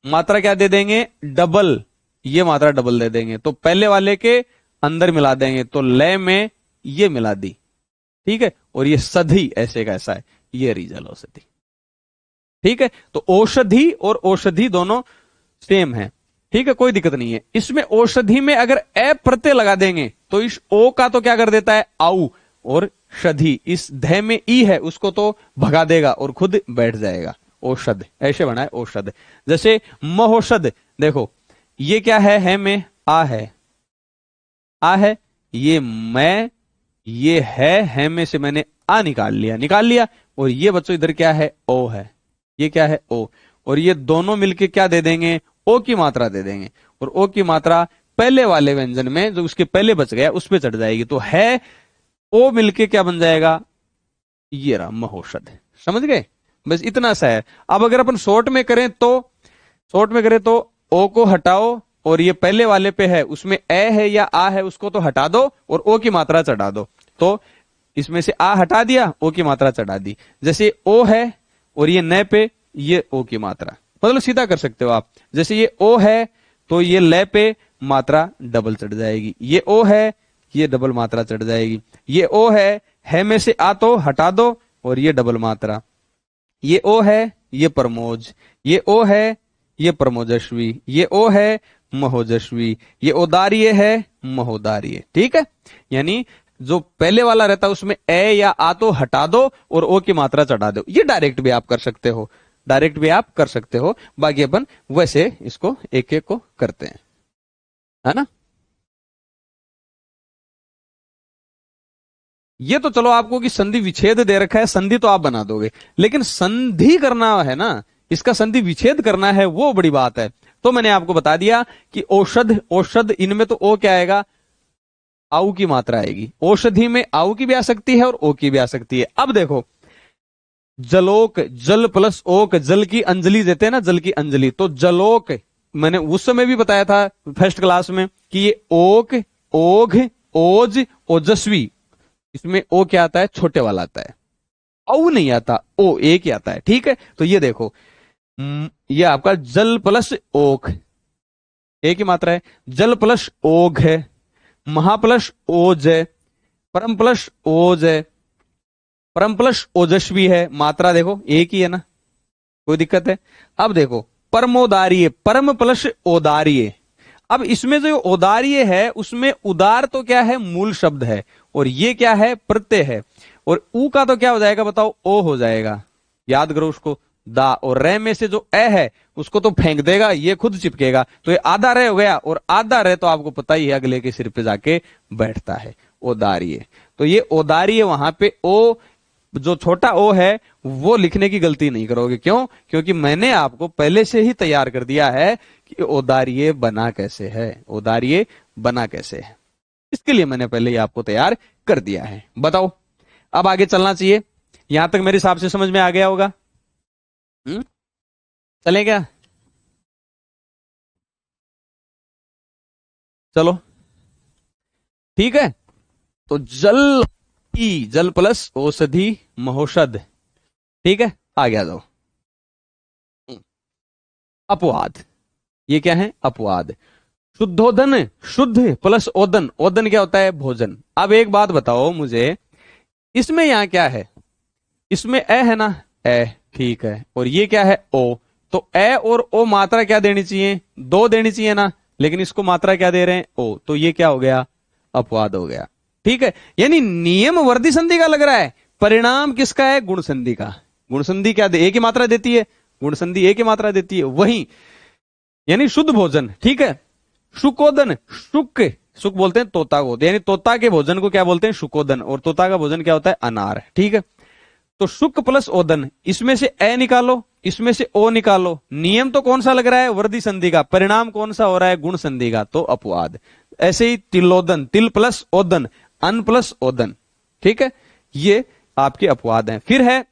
मात्रा क्या दे देंगे, डबल, ये मात्रा डबल दे देंगे, तो पहले वाले के अंदर मिला देंगे, तो लय में ये मिला दी, ठीक है। और ये सधी ऐसे का ऐसा है, ये रीजल औषधि, ठीक है। तो औषधि और औषधि दोनों सेम है, ठीक है, कोई दिक्कत नहीं है। इसमें औषधि में अगर ए प्रत्यय लगा देंगे तो इस ओ का तो क्या कर देता है, आउ, और षधि, इस ध में ई है उसको तो भगा देगा और खुद बैठ जाएगा, औषध, ऐसे बना है औषध। जैसे महौषध, देखो ये क्या है में आ है, आ है, ये मैं, ये है में से मैंने आ निकाल लिया, निकाल लिया। और ये बच्चों इधर क्या है, ओ है, ये क्या है ओ। और ये दोनों मिलके क्या दे देंगे, ओ की मात्रा दे देंगे। और ओ की मात्रा पहले वाले व्यंजन में जो उसके पहले बच गया उस पे चढ़ जाएगी, तो है ओ मिलके क्या बन जाएगा, ये रहा महौषध। समझ गए, बस इतना सा है। अब अगर अपन शॉर्ट में करें तो, शॉर्ट में करें तो ओ को हटाओ और ये पहले वाले पे है उसमें ए है या आ है उसको तो हटा दो और ओ की मात्रा चढ़ा दो। तो इसमें से आ हटा दिया, ओ की मात्रा चढ़ा दी। जैसे ओ है और ये न पे, ये ओ की मात्रा, मतलब सीधा कर सकते हो आप। जैसे ये ओ है तो ये ले पे मात्रा डबल चढ़ जाएगी, ये ओ है ये डबल मात्रा चढ़ जाएगी। ये ओ है में से आ तो हटा दो और ये डबल मात्रा। ये ओ है ये प्रमोज, ये ओ है ये प्रमोजस्वी, ये ओ है महोजस्वी, ये ओदार्य है महोदार्य। ठीक है, यानी जो पहले वाला रहता है उसमें ए या आ तो हटा दो और ओ की मात्रा चढ़ा दो। ये डायरेक्ट भी आप कर सकते हो, डायरेक्ट भी आप कर सकते हो। बाकी अपन वैसे इसको एक एक को करते हैं, है ना। ये तो चलो आपको कि संधि विच्छेद दे रखा है, संधि तो आप बना दोगे, लेकिन संधि करना है ना, इसका संधि विच्छेद करना है, वो बड़ी बात है। तो मैंने आपको बता दिया कि औषध, औषध इनमें तो ओ क्या आएगा, आऊ की मात्रा आएगी। औषधि में आऊ की भी आ सकती है और ओ की भी आ सकती है। अब देखो जलोक, जल प्लस ओक, जल की अंजलि देते हैं ना, जल की अंजलि, तो जलोक मैंने उस समय भी बताया था फर्स्ट क्लास में कि ये ओक, ओघ, ओज, ओजस्वी, इसमें ओ क्या आता है, छोटे वाला आता है, औ नहीं आता, ओ एक ही आता है। ठीक है, तो ये देखो ये आपका जल प्लस ओख, एक ही मात्रा है। जल प्लस ओघ है, महा प्लस ओज है, परम प्लस ओज है, परम प्लस ओजस्वी है, मात्रा देखो एक ही है ना, कोई दिक्कत है। अब देखो परमोदार्य, परम प्लस ओदार्य। अब इसमें जो ओदार्य है उसमें उदार तो क्या है, मूल शब्द है, और ये क्या है, प्रत्यय है। और ऊ का तो क्या हो जाएगा बताओ, ओ हो जाएगा, याद करो उसको। दा और रे में से जो ए है उसको तो फेंक देगा, ये खुद चिपकेगा, तो ये आधा रे हो गया। और आधा रे तो आपको पता ही है अगले के सिर पे जाके बैठता है, ओदार्य। तो ये ओदार्य, वहां पे ओ जो छोटा ओ है वो लिखने की गलती नहीं करोगे। क्यों, क्योंकि मैंने आपको पहले से ही तैयार कर दिया है कि ओदार्य बना कैसे है, ओदार्य बना कैसे है, इसके लिए मैंने पहले ही आपको तैयार कर दिया है। बताओ अब आगे चलना चाहिए, यहां तक मेरे हिसाब से समझ में आ गया होगा। चले क्या, चलो ठीक है। तो जल की, जल प्लस औषधि महौषध, ठीक है, आ गया जाओ। अपवाद, ये क्या है, अपवाद। शुद्धोदन, शुद्ध प्लस ओदन, ओदन क्या होता है, भोजन। अब एक बात बताओ मुझे, इसमें यहां क्या है, इसमें ए है ना, ए, ठीक है, और ये क्या है, ओ। तो ए और ओ मात्रा क्या देनी चाहिए, दो देनी चाहिए ना, लेकिन इसको मात्रा क्या दे रहे हैं, ओ, तो ये क्या हो गया, अपवाद हो गया। ठीक है, यानी नियम वर्दी संधि का लग रहा है, परिणाम किसका है, गुण संधि का। गुण संधि क्या एक ही मात्रा देती है, गुण संधि एक ही मात्रा देती है, वही यानी शुद्ध भोजन। ठीक है, शुकोदन, शुक, सुक बोलते हैं तोता को, यानी तोता के भोजन को क्या बोलते हैं, शुकोदन, और तोता का भोजन क्या होता है, अनार। ठीक है, तो शुक प्लस ओदन, इसमें से ए निकालो, इसमें से ओ निकालो, नियम तो कौन सा लग रहा है, वर्दी संधि का, परिणाम कौन सा हो रहा है, गुण संधि का, तो अपवाद। ऐसे ही तिलोदन, तिल प्लस ओदन, अन प्लस ओदन। ठीक है, ये आपके अपवाद हैं। फिर है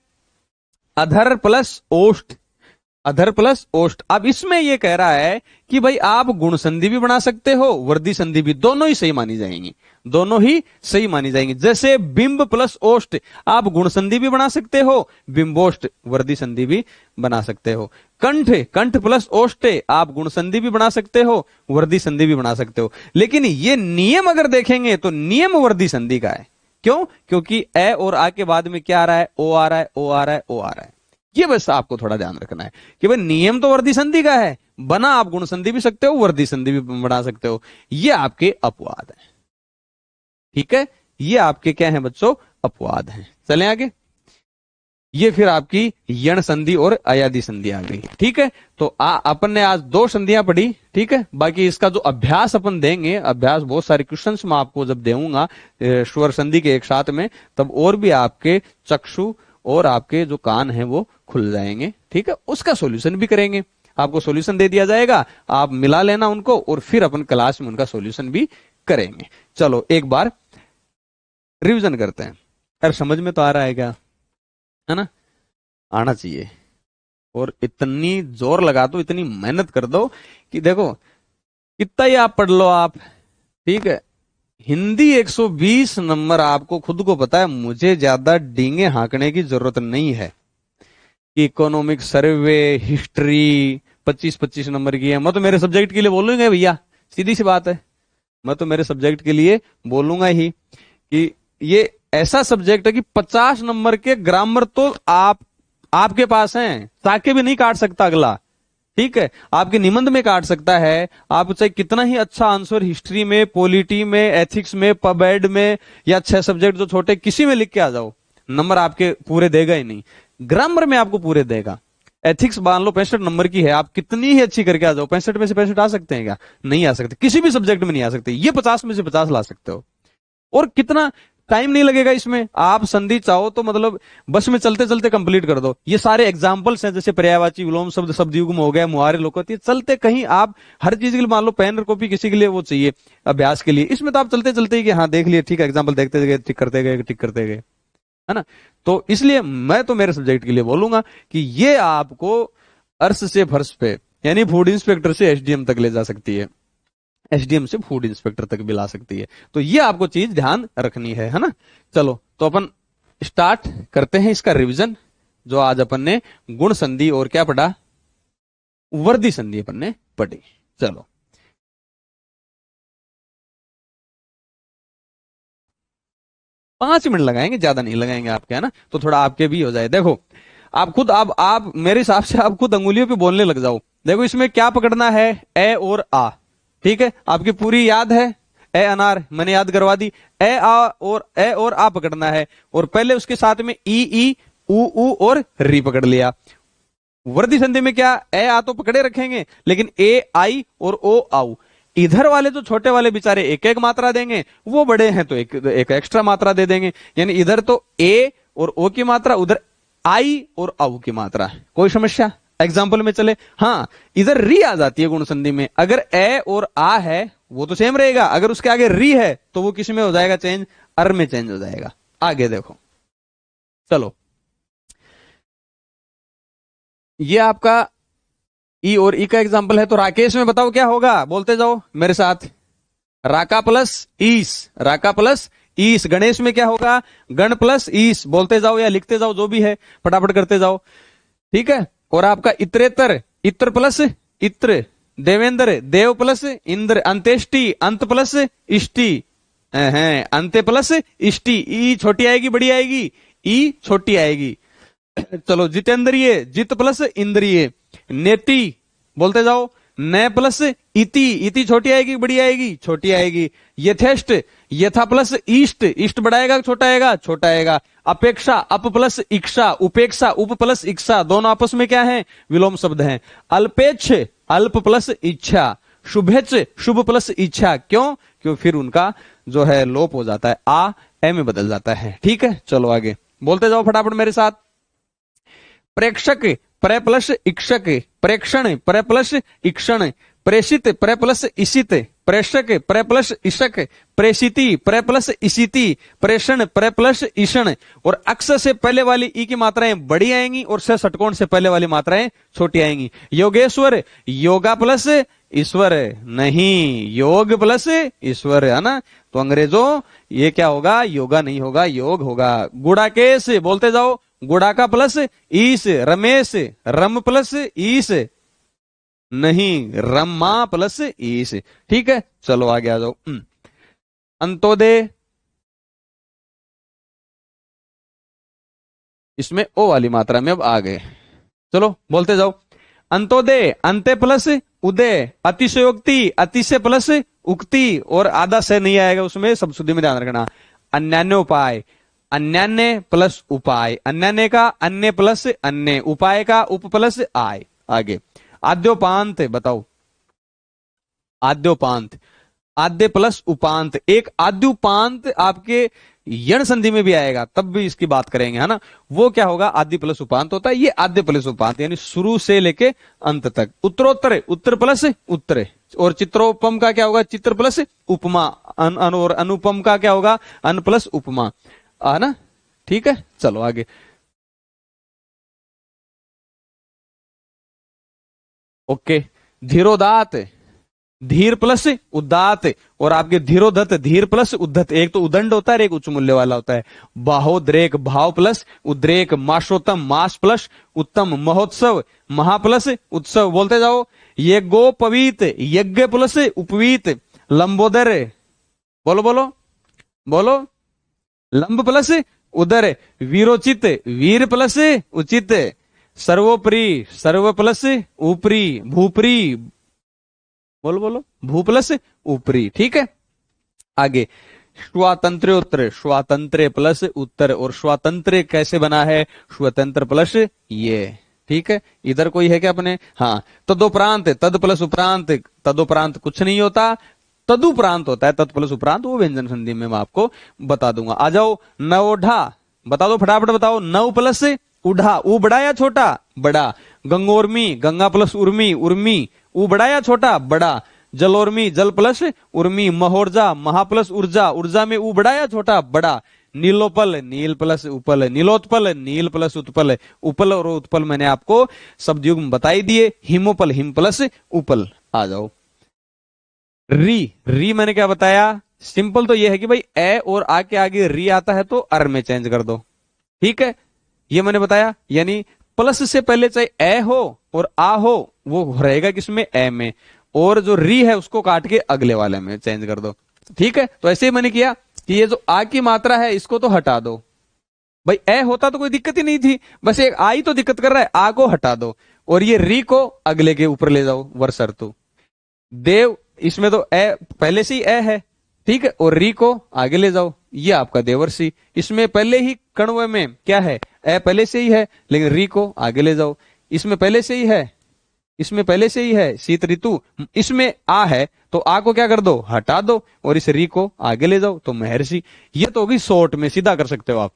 अधर प्लस ओष्ठ, अधर प्लस ओष्ठ। अब इसमें यह कह रहा है कि भाई आप गुण संधि भी बना सकते हो, वर्दी संधि भी, दोनों ही सही मानी जाएंगी, दोनों ही सही मानी जाएंगी। जैसे बिंब प्लस ओष्ठ, आप गुण संधि भी बना सकते हो, बिंबोष्ठ वर्दी संधि भी बना सकते हो। कंठ, कंठ प्लस ओष्ठ, आप गुण संधि भी बना सकते हो, वर्दी संधि भी बना सकते हो। लेकिन ये नियम अगर देखेंगे तो नियम वर्दी संधि का है। क्यों, क्योंकि ए और आ के बाद में क्या आ रहा है, ओ आ रहा है, ओ आ रहा है, ओ आ रहा है। ये बस आपको थोड़ा ध्यान रखना है कि भाई नियम तो वर्दी संधि का है, बना आप गुण संधि भी सकते हो, वर्दी संधि भी बना सकते हो। ये आपके अपवाद है। ठीक है, ये आपके क्या है बच्चों, अपवाद हैं। चलें आगे। ये फिर आपकी यण संधि और अयादि संधि आ गई। ठीक है, तो अपन ने आज 2 संधियां पढ़ी। ठीक है, बाकी इसका जो अभ्यास अपन देंगे, अभ्यास बहुत सारे क्वेश्चंस मैं आपको जब दूंगा स्वर संधि के एक साथ में, तब और भी आपके चक्षु और आपके जो कान हैं वो खुल जाएंगे। ठीक है, उसका सॉल्यूशन भी करेंगे, आपको सॉल्यूशन दे दिया जाएगा, आप मिला लेना उनको और फिर अपन क्लास में उनका सॉल्यूशन भी करेंगे। चलो एक बार रिवीजन करते हैं। यार समझ में तो आ रहा है क्या? है ना? आना चाहिए। और इतनी जोर लगा दो, इतनी मेहनत कर दो कि देखो कितना ही आप पढ़ लो आप। ठीक है, हिंदी 120 नंबर, आपको खुद को पता है, मुझे ज्यादा डींगे हाँकने की जरूरत नहीं है। इकोनॉमिक सर्वे, हिस्ट्री 25-25 नंबर की है। मैं तो मेरे सब्जेक्ट के लिए बोलूंगा भैया, सीधी सी बात है, मैं तो मेरे सब्जेक्ट के लिए बोलूंगा ही कि ये ऐसा सब्जेक्ट है कि 50 नंबर के ग्रामर तो आपके पास हैं, ताके भी नहीं काट सकता अगला। ठीक है, आपके निबंध में काट सकता है, आप चाहे कितना ही अच्छा आंसर हिस्ट्री में, पॉलिटी में, एथिक्स में, पबएड में, या 6 सब्जेक्ट जो छोटे किसी में लिख के आ जाओ, नंबर आपके पूरे देगा ही नहीं। ग्रामर में आपको पूरे देगा। एथिक्स मान लो 65 नंबर की है, आप कितनी ही अच्छी करके आ जाओ, 65 में से 65 आ सकते हैं क्या? नहीं आ सकते, किसी भी सब्जेक्ट में नहीं आ सकते। ये 50 में से 50 ला सकते हो, और कितना टाइम नहीं लगेगा इसमें। आप संधि चाहो तो मतलब बस में चलते चलते कंप्लीट कर दो। ये सारे एग्जांपल्स हैं, जैसे पर्यायवाची, विलोम शब्द, शब्दयुग्म हो गया, मुहावरे, लोकोक्ति, चलते कहीं आप हर चीज के लिए, मान लो पेन और कॉपी किसी के लिए वो चाहिए अभ्यास के लिए, इसमें तो आप चलते चलते ही कि हाँ देख लिए, ठीक है, एग्जाम्पल देखते गए, टिक करते गए, टिक करते गए, है ना? तो इसलिए मैं तो मेरे सब्जेक्ट के लिए बोलूंगा कि ये आपको अर्श से फर्श पे, यानी फूड इंस्पेक्टर से एसडीएम तक ले जा सकती है, एसडीएम से फूड इंस्पेक्टर तक भी ला सकती है। तो ये आपको चीज ध्यान रखनी है ना? चलो तो अपन स्टार्ट करते हैं इसका रिवीजन। जो आज अपन ने गुण संधि और क्या पढ़ा, वर्दी संधि अपन ने पढ़ी। चलो 5 मिनट लगाएंगे, ज्यादा नहीं लगाएंगे आपके, है ना? तो थोड़ा आपके भी हो जाए। देखो आप खुद, आप मेरे हिसाब से आप खुद अंगुलियों पे बोलने लग जाओ। देखो इसमें क्या पकड़ना है, ए और आ। ठीक है, आपकी पूरी याद है, ए अनार मैंने याद करवा दी। ए और आ पकड़ना है, और पहले उसके साथ में ई उ और री पकड़ लिया। वर्दी संधि में क्या, ए आ तो पकड़े रखेंगे, लेकिन ए आई और ओ आऊ। इधर वाले जो छोटे वाले बेचारे एक एक मात्रा देंगे, वो बड़े हैं तो एक एक्स्ट्रा मात्रा दे देंगे। यानी इधर तो ए और ओ की मात्रा, उधर आई और आऊ की मात्रा। कोई समस्या? एग्जाम्पल में चले, हाँ इधर री आ जाती है गुण संधि में। अगर ए और आ है वो तो सेम रहेगा, अगर उसके आगे री है तो वो किस में हो जाएगा चेंज, अर में चेंज हो जाएगा। आगे देखो, चलो ये आपका ई और ई का एग्जाम्पल है। तो राकेश में बताओ क्या होगा, बोलते जाओ मेरे साथ, राका प्लस ईस, राका प्लस ईस। गणेश में क्या होगा, गण प्लस ईस। बोलते जाओ या लिखते जाओ, जो भी है फटाफट करते जाओ। ठीक है, और आपका इतरेतर, इत्र प्लस इत्र। देवेंद्र, देव प्लस इंद्र। अंत्येष्टि, अंत प्लस इष्टि, अंत्य प्लस इष्टि। ई छोटी आएगी, बड़ी आएगी, ई छोटी आएगी। चलो जितेंद्रिय, जित प्लस इंद्रिय। नेति, बोलते जाओ, न प्लस इति, इति छोटी आएगी, बड़ी आएगी, छोटी आएगी। यथेष्ट, यथा प्लस ईष्ट, ईष्ट बड़ा आएगा, छोटा आएगा, छोटा आएगा। अपेक्षा, अप प्लस इक्षा, उपेक्षा, उप प्लस इक्षा, दोनों आपस में क्या है, विलोम शब्द हैं। अल्पेच्छ, अल्प प्लस इच्छा। शुभेच्छ, शुभ प्लस इच्छा। क्यों फिर उनका जो है लोप हो जाता है, आ ए में बदल जाता है। ठीक है, चलो आगे बोलते जाओ फटाफट मेरे साथ। प्रेक्षक, प्रे प्लस इक्षक। प्रेक्षण, प्रे प्लस इक्षण। प्रेषित, प्रे प्लस इशित। प्रेषक, प्रे प्लस इशक। प्रेषिति, प्रे प्लस इशिति। प्रेषण, प्रे प्लस ईषण। और अक्ष से पहले वाली ई की मात्राएं बड़ी आएंगी, और से षटकोण से पहले वाली मात्राएं छोटी आएंगी। योगेश्वर, योगा प्लस ईश्वर, नहीं योग प्लस ईश्वर, है ना? तो अंग्रेजों ये क्या होगा, योगा नहीं होगा, योग होगा। गुड़ाकेश, बोलते जाओ, गुड़ाका प्लस ईस। रमेश, रम प्लस ईस, नहीं रमा प्लस ईस। ठीक है, चलो आगे आ जाओ। अंत्योदय, इसमें ओ वाली मात्रा में अब आ गए। चलो बोलते जाओ। अंत्योदय, अंत्य प्लस उदय। अतिशयोक्ति, अतिशय प्लस उक्ति, और आधा से नहीं आएगा उसमें, सब शुद्धि में ध्यान रखना। अन्यान्योपाय, अन्यान्य प्लस उपाय, अन्यान्य का अन्य प्लस अन्य, उपाय का उप प्लस आय। आगे आद्योपांत बताओ, आद्योपांत, आद्य प्लस उपांत, एक आद्युपांत आपके यण संधि में भी आएगा, तब भी इसकी बात करेंगे, है ना। वो क्या होगा, आदि प्लस उपांत होता है, ये आद्य प्लस उपांत, यानी शुरू से लेके अंत तक। उत्तरोत्तर, उत्तर प्लस उत्तर, और चित्रोपम का क्या होगा, चित्र प्लस उपमा, और अनुपम का क्या होगा, अन प्लस उपमा, है ना। ठीक है, चलो आगे। ओके, धीरोदात, धीर प्लस उदात, और आपके धीरोधत, धीर प्लस उद्धत, एक तो उदंड होता है, एक उच्च मूल्य वाला होता है। बाहोद्रेक, भाव प्लस उद्रेक, मासोत्तम, मास प्लस उत्तम, महोत्सव, महा प्लस उत्सव, बोलते जाओ। यज्ञोपवीत, यज्ञ प्लस उपवीत, लंबोदर, बोलो बोलो बोलो, लंब प्लस उदर, वीरोचित, वीर प्लस उचित, सर्वोपरि, सर्व प्लस ऊपरी, भूपरी, बोलो बोलो, भू प्लस ऊपरी। ठीक है, आगे स्वातंत्र्योत्तर, स्वातंत्र प्लस उत्तर, और स्वातंत्र कैसे बना है, स्वतंत्र प्लस ये। ठीक है, इधर कोई है क्या अपने, हाँ। तदुपरांत, तद प्लस उपरांत, तदुपरांत कुछ नहीं होता, तदुपरांत होता है, तद प्लस उपरांत वो व्यंजन संधि में मैं आपको बता दूंगा। आ जाओ, नवोढ़ा, बता दो फटाफट बताओ, नव प्लस उढ़ा, ऊ बड़ा या छोटा, बड़ा। गंगोर्मी, गंगा प्लस उर्मी, उर्मी, ऊ बड़ा या छोटा, बड़ा। जलोर्मी, जल प्लस उर्मी, महोर्जा, महा प्लस ऊर्जा, ऊर्जा में ऊ बड़ा या छोटा, बड़ा। नीलोपल, नील प्लस उपल, नीलोत्पल, नील प्लस उत्पल, उपल और उत्पल मैंने आपको शब्द युग्म बताई दिए। हिमोपल, हिम प्लस उपल। आ जाओ, री, री मैंने क्या बताया, सिंपल तो यह है कि भाई ए और आ के आगे री आता है तो अर में चेंज कर दो। ठीक है, ये मैंने बताया, यानी प्लस से पहले चाहे ए हो और आ हो, वो रहेगा किसमें, ए में, और जो री है उसको काट के अगले वाले में चेंज कर दो। ठीक है, तो ऐसे ही मैंने किया कि ये जो आ की मात्रा है इसको तो हटा दो। भाई ए होता तो कोई दिक्कत ही नहीं थी, बस एक आ ही तो दिक्कत कर रहा है, आ को हटा दो और ये री को अगले के ऊपर ले जाओ, वर्षर्तु। देव, इसमें तो ए पहले से ही ए है, ठीक है, और री को आगे ले जाओ, ये आपका देवर्षि। इसमें पहले ही कण्व में क्या है, ए पहले से ही है, लेकिन री को आगे ले जाओ। इसमें पहले से ही है, इसमें पहले से ही है शीत ऋतु, इसमें आ है तो आ को क्या कर दो, हटा दो, और इस री को आगे ले जाओ तो महर्षि। ये तो होगी शॉर्ट में, सीधा कर सकते हो आप,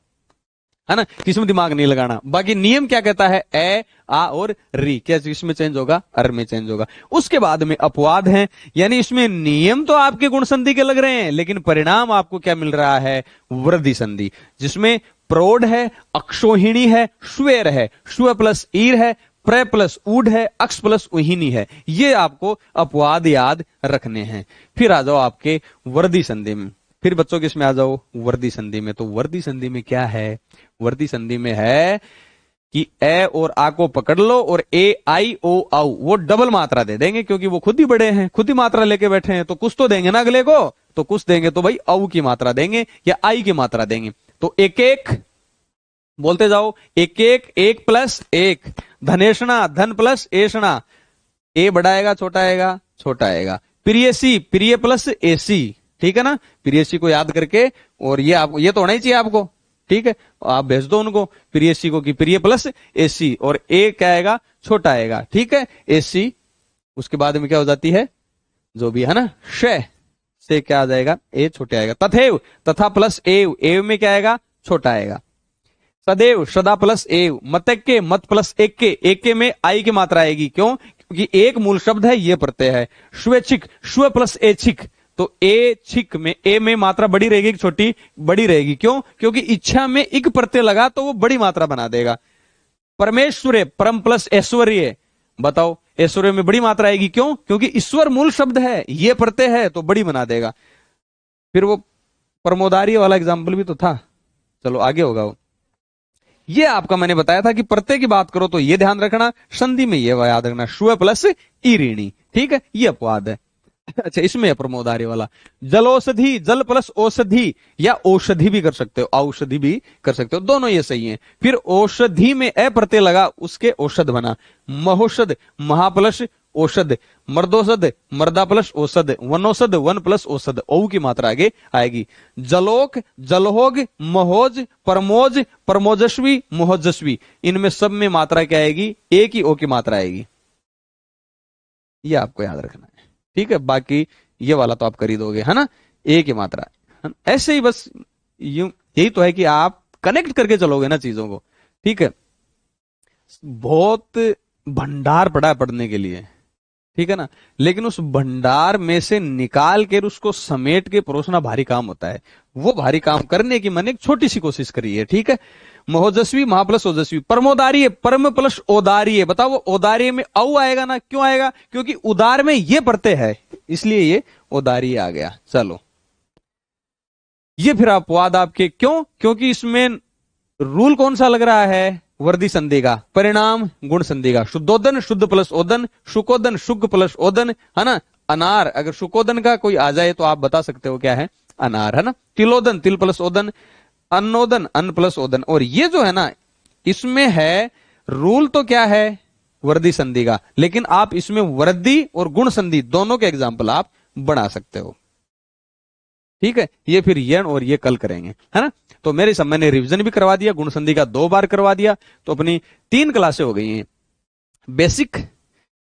है ना, किसी में दिमाग नहीं लगाना। बाकी नियम क्या कहता है, ए, आ और री, क्या इसमें चेंज होगा, अर में चेंज होगा। उसके बाद में अपवाद हैं, यानी इसमें नियम तो आपके गुण संधि के लग रहे हैं, लेकिन परिणाम आपको क्या मिल रहा है, वृद्धि संधि, जिसमें प्रौढ़ है, अक्षोहिणी है, श्वेर है, श्व प्लस ईर है, प्र प्लस ऊढ़ है, अक्ष प्लस उहिनी है। ये आपको अपवाद याद रखने हैं। फिर आ जाओ आपके वर्दी संधि में, फिर बच्चों के इसमें आ जाओ वर्दी संधि में। तो वर्दी संधि में क्या है, वर्दी संधि में है कि ए और आ को पकड़ लो और ए आई ओ आउ वो डबल मात्रा दे देंगे, क्योंकि वो खुद ही बड़े हैं, खुद ही मात्रा लेके बैठे हैं, तो कुछ तो देंगे ना अगले को, तो कुछ देंगे तो भाई औ की मात्रा देंगे या आई की मात्रा देंगे। तो एक एक बोलते जाओ, एक एक, एक प्लस एक, धनेशना, धन प्लस एषणा, ए बड़ा आएगा छोटा आएगा, छोटा आएगा। प्रियसी, प्रिय प्लस एसी, ठीक है ना, प्रियसी को याद करके, और ये आपको, ये तो होना ही चाहिए आपको, ठीक है, आप भेज दो उनको प्रियसी को कि प्रिय प्लस एसी, और ए क्या आएगा, छोटा आएगा, ठीक है, एसी। उसके बाद में क्या हो जाती है, जो भी है ना, श से क्या आ जाएगा, ए छोटे आएगा। तथेव, तथा प्लस एव, एव में क्या आएगा, छोटा आएगा। सदैव, सदा प्लस एव, मतके, मत प्लस एके में आई की मात्रा आएगी, क्यों, क्योंकि एक मूल शब्द है, ये प्रत्यय है। स्वैच्छिक, स्व प्लस एच्छिक, तो ए छिक में, ए में मात्रा बड़ी रहेगी, छोटी, बड़ी रहेगी, क्यों, क्योंकि इच्छा में इक प्रत्यय लगा तो वो बड़ी मात्रा बना देगा। परमेश्वरे, परम प्लस ऐश्वर्य, बताओ ऐश्वर्य में बड़ी मात्रा आएगी, क्यों, क्योंकि ईश्वर मूल शब्द है, ये प्रत्यय है तो बड़ी बना देगा। फिर वो प्रमोदारी वाला एग्जाम्पल भी तो था, चलो आगे होगा वो। ये आपका मैंने बताया था कि प्रत्यय की बात करो तो ये ध्यान रखना, संधि में ये याद रखना, श्व प्लस ईरिणी, ठीक है, ये अपवाद है। अच्छा, इसमें है प्रमोदार्य वाला। जलौषधि, जल प्लस औषधि, या औषधि भी कर सकते हो, औषधि भी कर सकते हो, दोनों ये सही है। फिर औषधि में ए प्रत्यय लगा, उसके औषध बना। महौषध, महा प्लस औषध। मर्दौषध, मर्दा प्लस औषध। वनौषध, वन प्लस औषध, औ की मात्रा आगे आएगी। जलोक, जलहोग, महोज, परमोज, परमोजस्वी, मोहजस्वी, इनमें सब में मात्रा क्या आएगी? एक ही ओ की मात्रा आएगी। ये आपको याद रखना है, ठीक है। बाकी ये वाला तो आप कर ही दोगे, है ना, एक ही मात्रा है ना? ऐसे ही बस यूं, यही तो है कि आप कनेक्ट करके चलोगे ना चीजों को, ठीक है। बहुत भंडार पड़ा है पढ़ने के लिए, ठीक है ना, लेकिन उस भंडार में से निकाल कर उसको समेट के परोसना भारी काम होता है। वो भारी काम करने की मैंने एक छोटी सी कोशिश करी है, ठीक है। महोजस्वी, महा प्लस ओजस्वी। परमोदार्य, परम प्लस ओदार्य। बताओ वो ओदार्य में औ आएगा ना, क्यों आएगा? क्योंकि उदार में ये पढ़ते हैं, इसलिए ये ओदार्य आ गया। चलो, ये फिर अपवाद आपके, क्यों? क्योंकि इसमें रूल कौन सा लग रहा है? वर्दी संधि का। परिणाम गुण संधि का। शुद्धोदन, शुद्ध प्लस ओदन। शुकोदन, शुक्ल प्लस ओदन, है ना। अनार, अगर शुकोदन का कोई आ जाए तो आप बता सकते हो क्या है? अनार, है ना। तिलोदन, तिल प्लस ओदन। अन्नोदन, अन्न प्लस ओदन। और ये जो है ना, इसमें है रूल तो क्या है? वर्दी संधि का, लेकिन आप इसमें वृद्धि और गुण संधि दोनों के एग्जाम्पल आप बना सकते हो, ठीक है। ये फिर ये और ये कल करेंगे, है ना। तो मेरे सब मैंने रिवीजन भी करवा दिया, गुण संधि का 2 बार करवा दिया, तो अपनी 3 क्लासें हो गई हैं। बेसिक,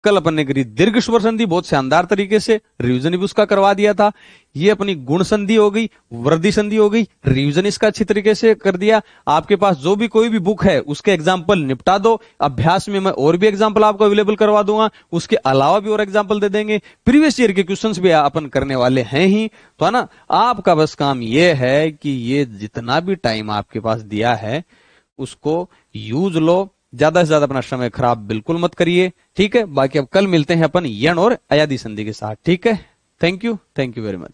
कल अपन ने करी दीर्घ स्वर संधि बहुत शानदार तरीके से, रिवीजन भी उसका करवा दिया था। ये अपनी गुण संधि हो गई, वृद्धि संधि हो गई, रिवीजन इसका अच्छी तरीके से कर दिया। आपके पास जो भी कोई भी बुक है उसके एग्जाम्पल निपटा दो। अभ्यास में मैं और भी एग्जाम्पल आपको अवेलेबल करवा दूंगा, उसके अलावा भी और एग्जाम्पल दे देंगे। प्रीवियस ईयर के क्वेश्चंस भी अपन करने वाले हैं ही, तो है ना। आपका बस काम ये है कि ये जितना भी टाइम आपके पास दिया है उसको यूज लो, ज्यादा से ज्यादा अपना समय खराब बिल्कुल मत करिए, ठीक है। बाकी अब कल मिलते हैं अपन यण और अयादी संधि के साथ, ठीक है। Thank you very much.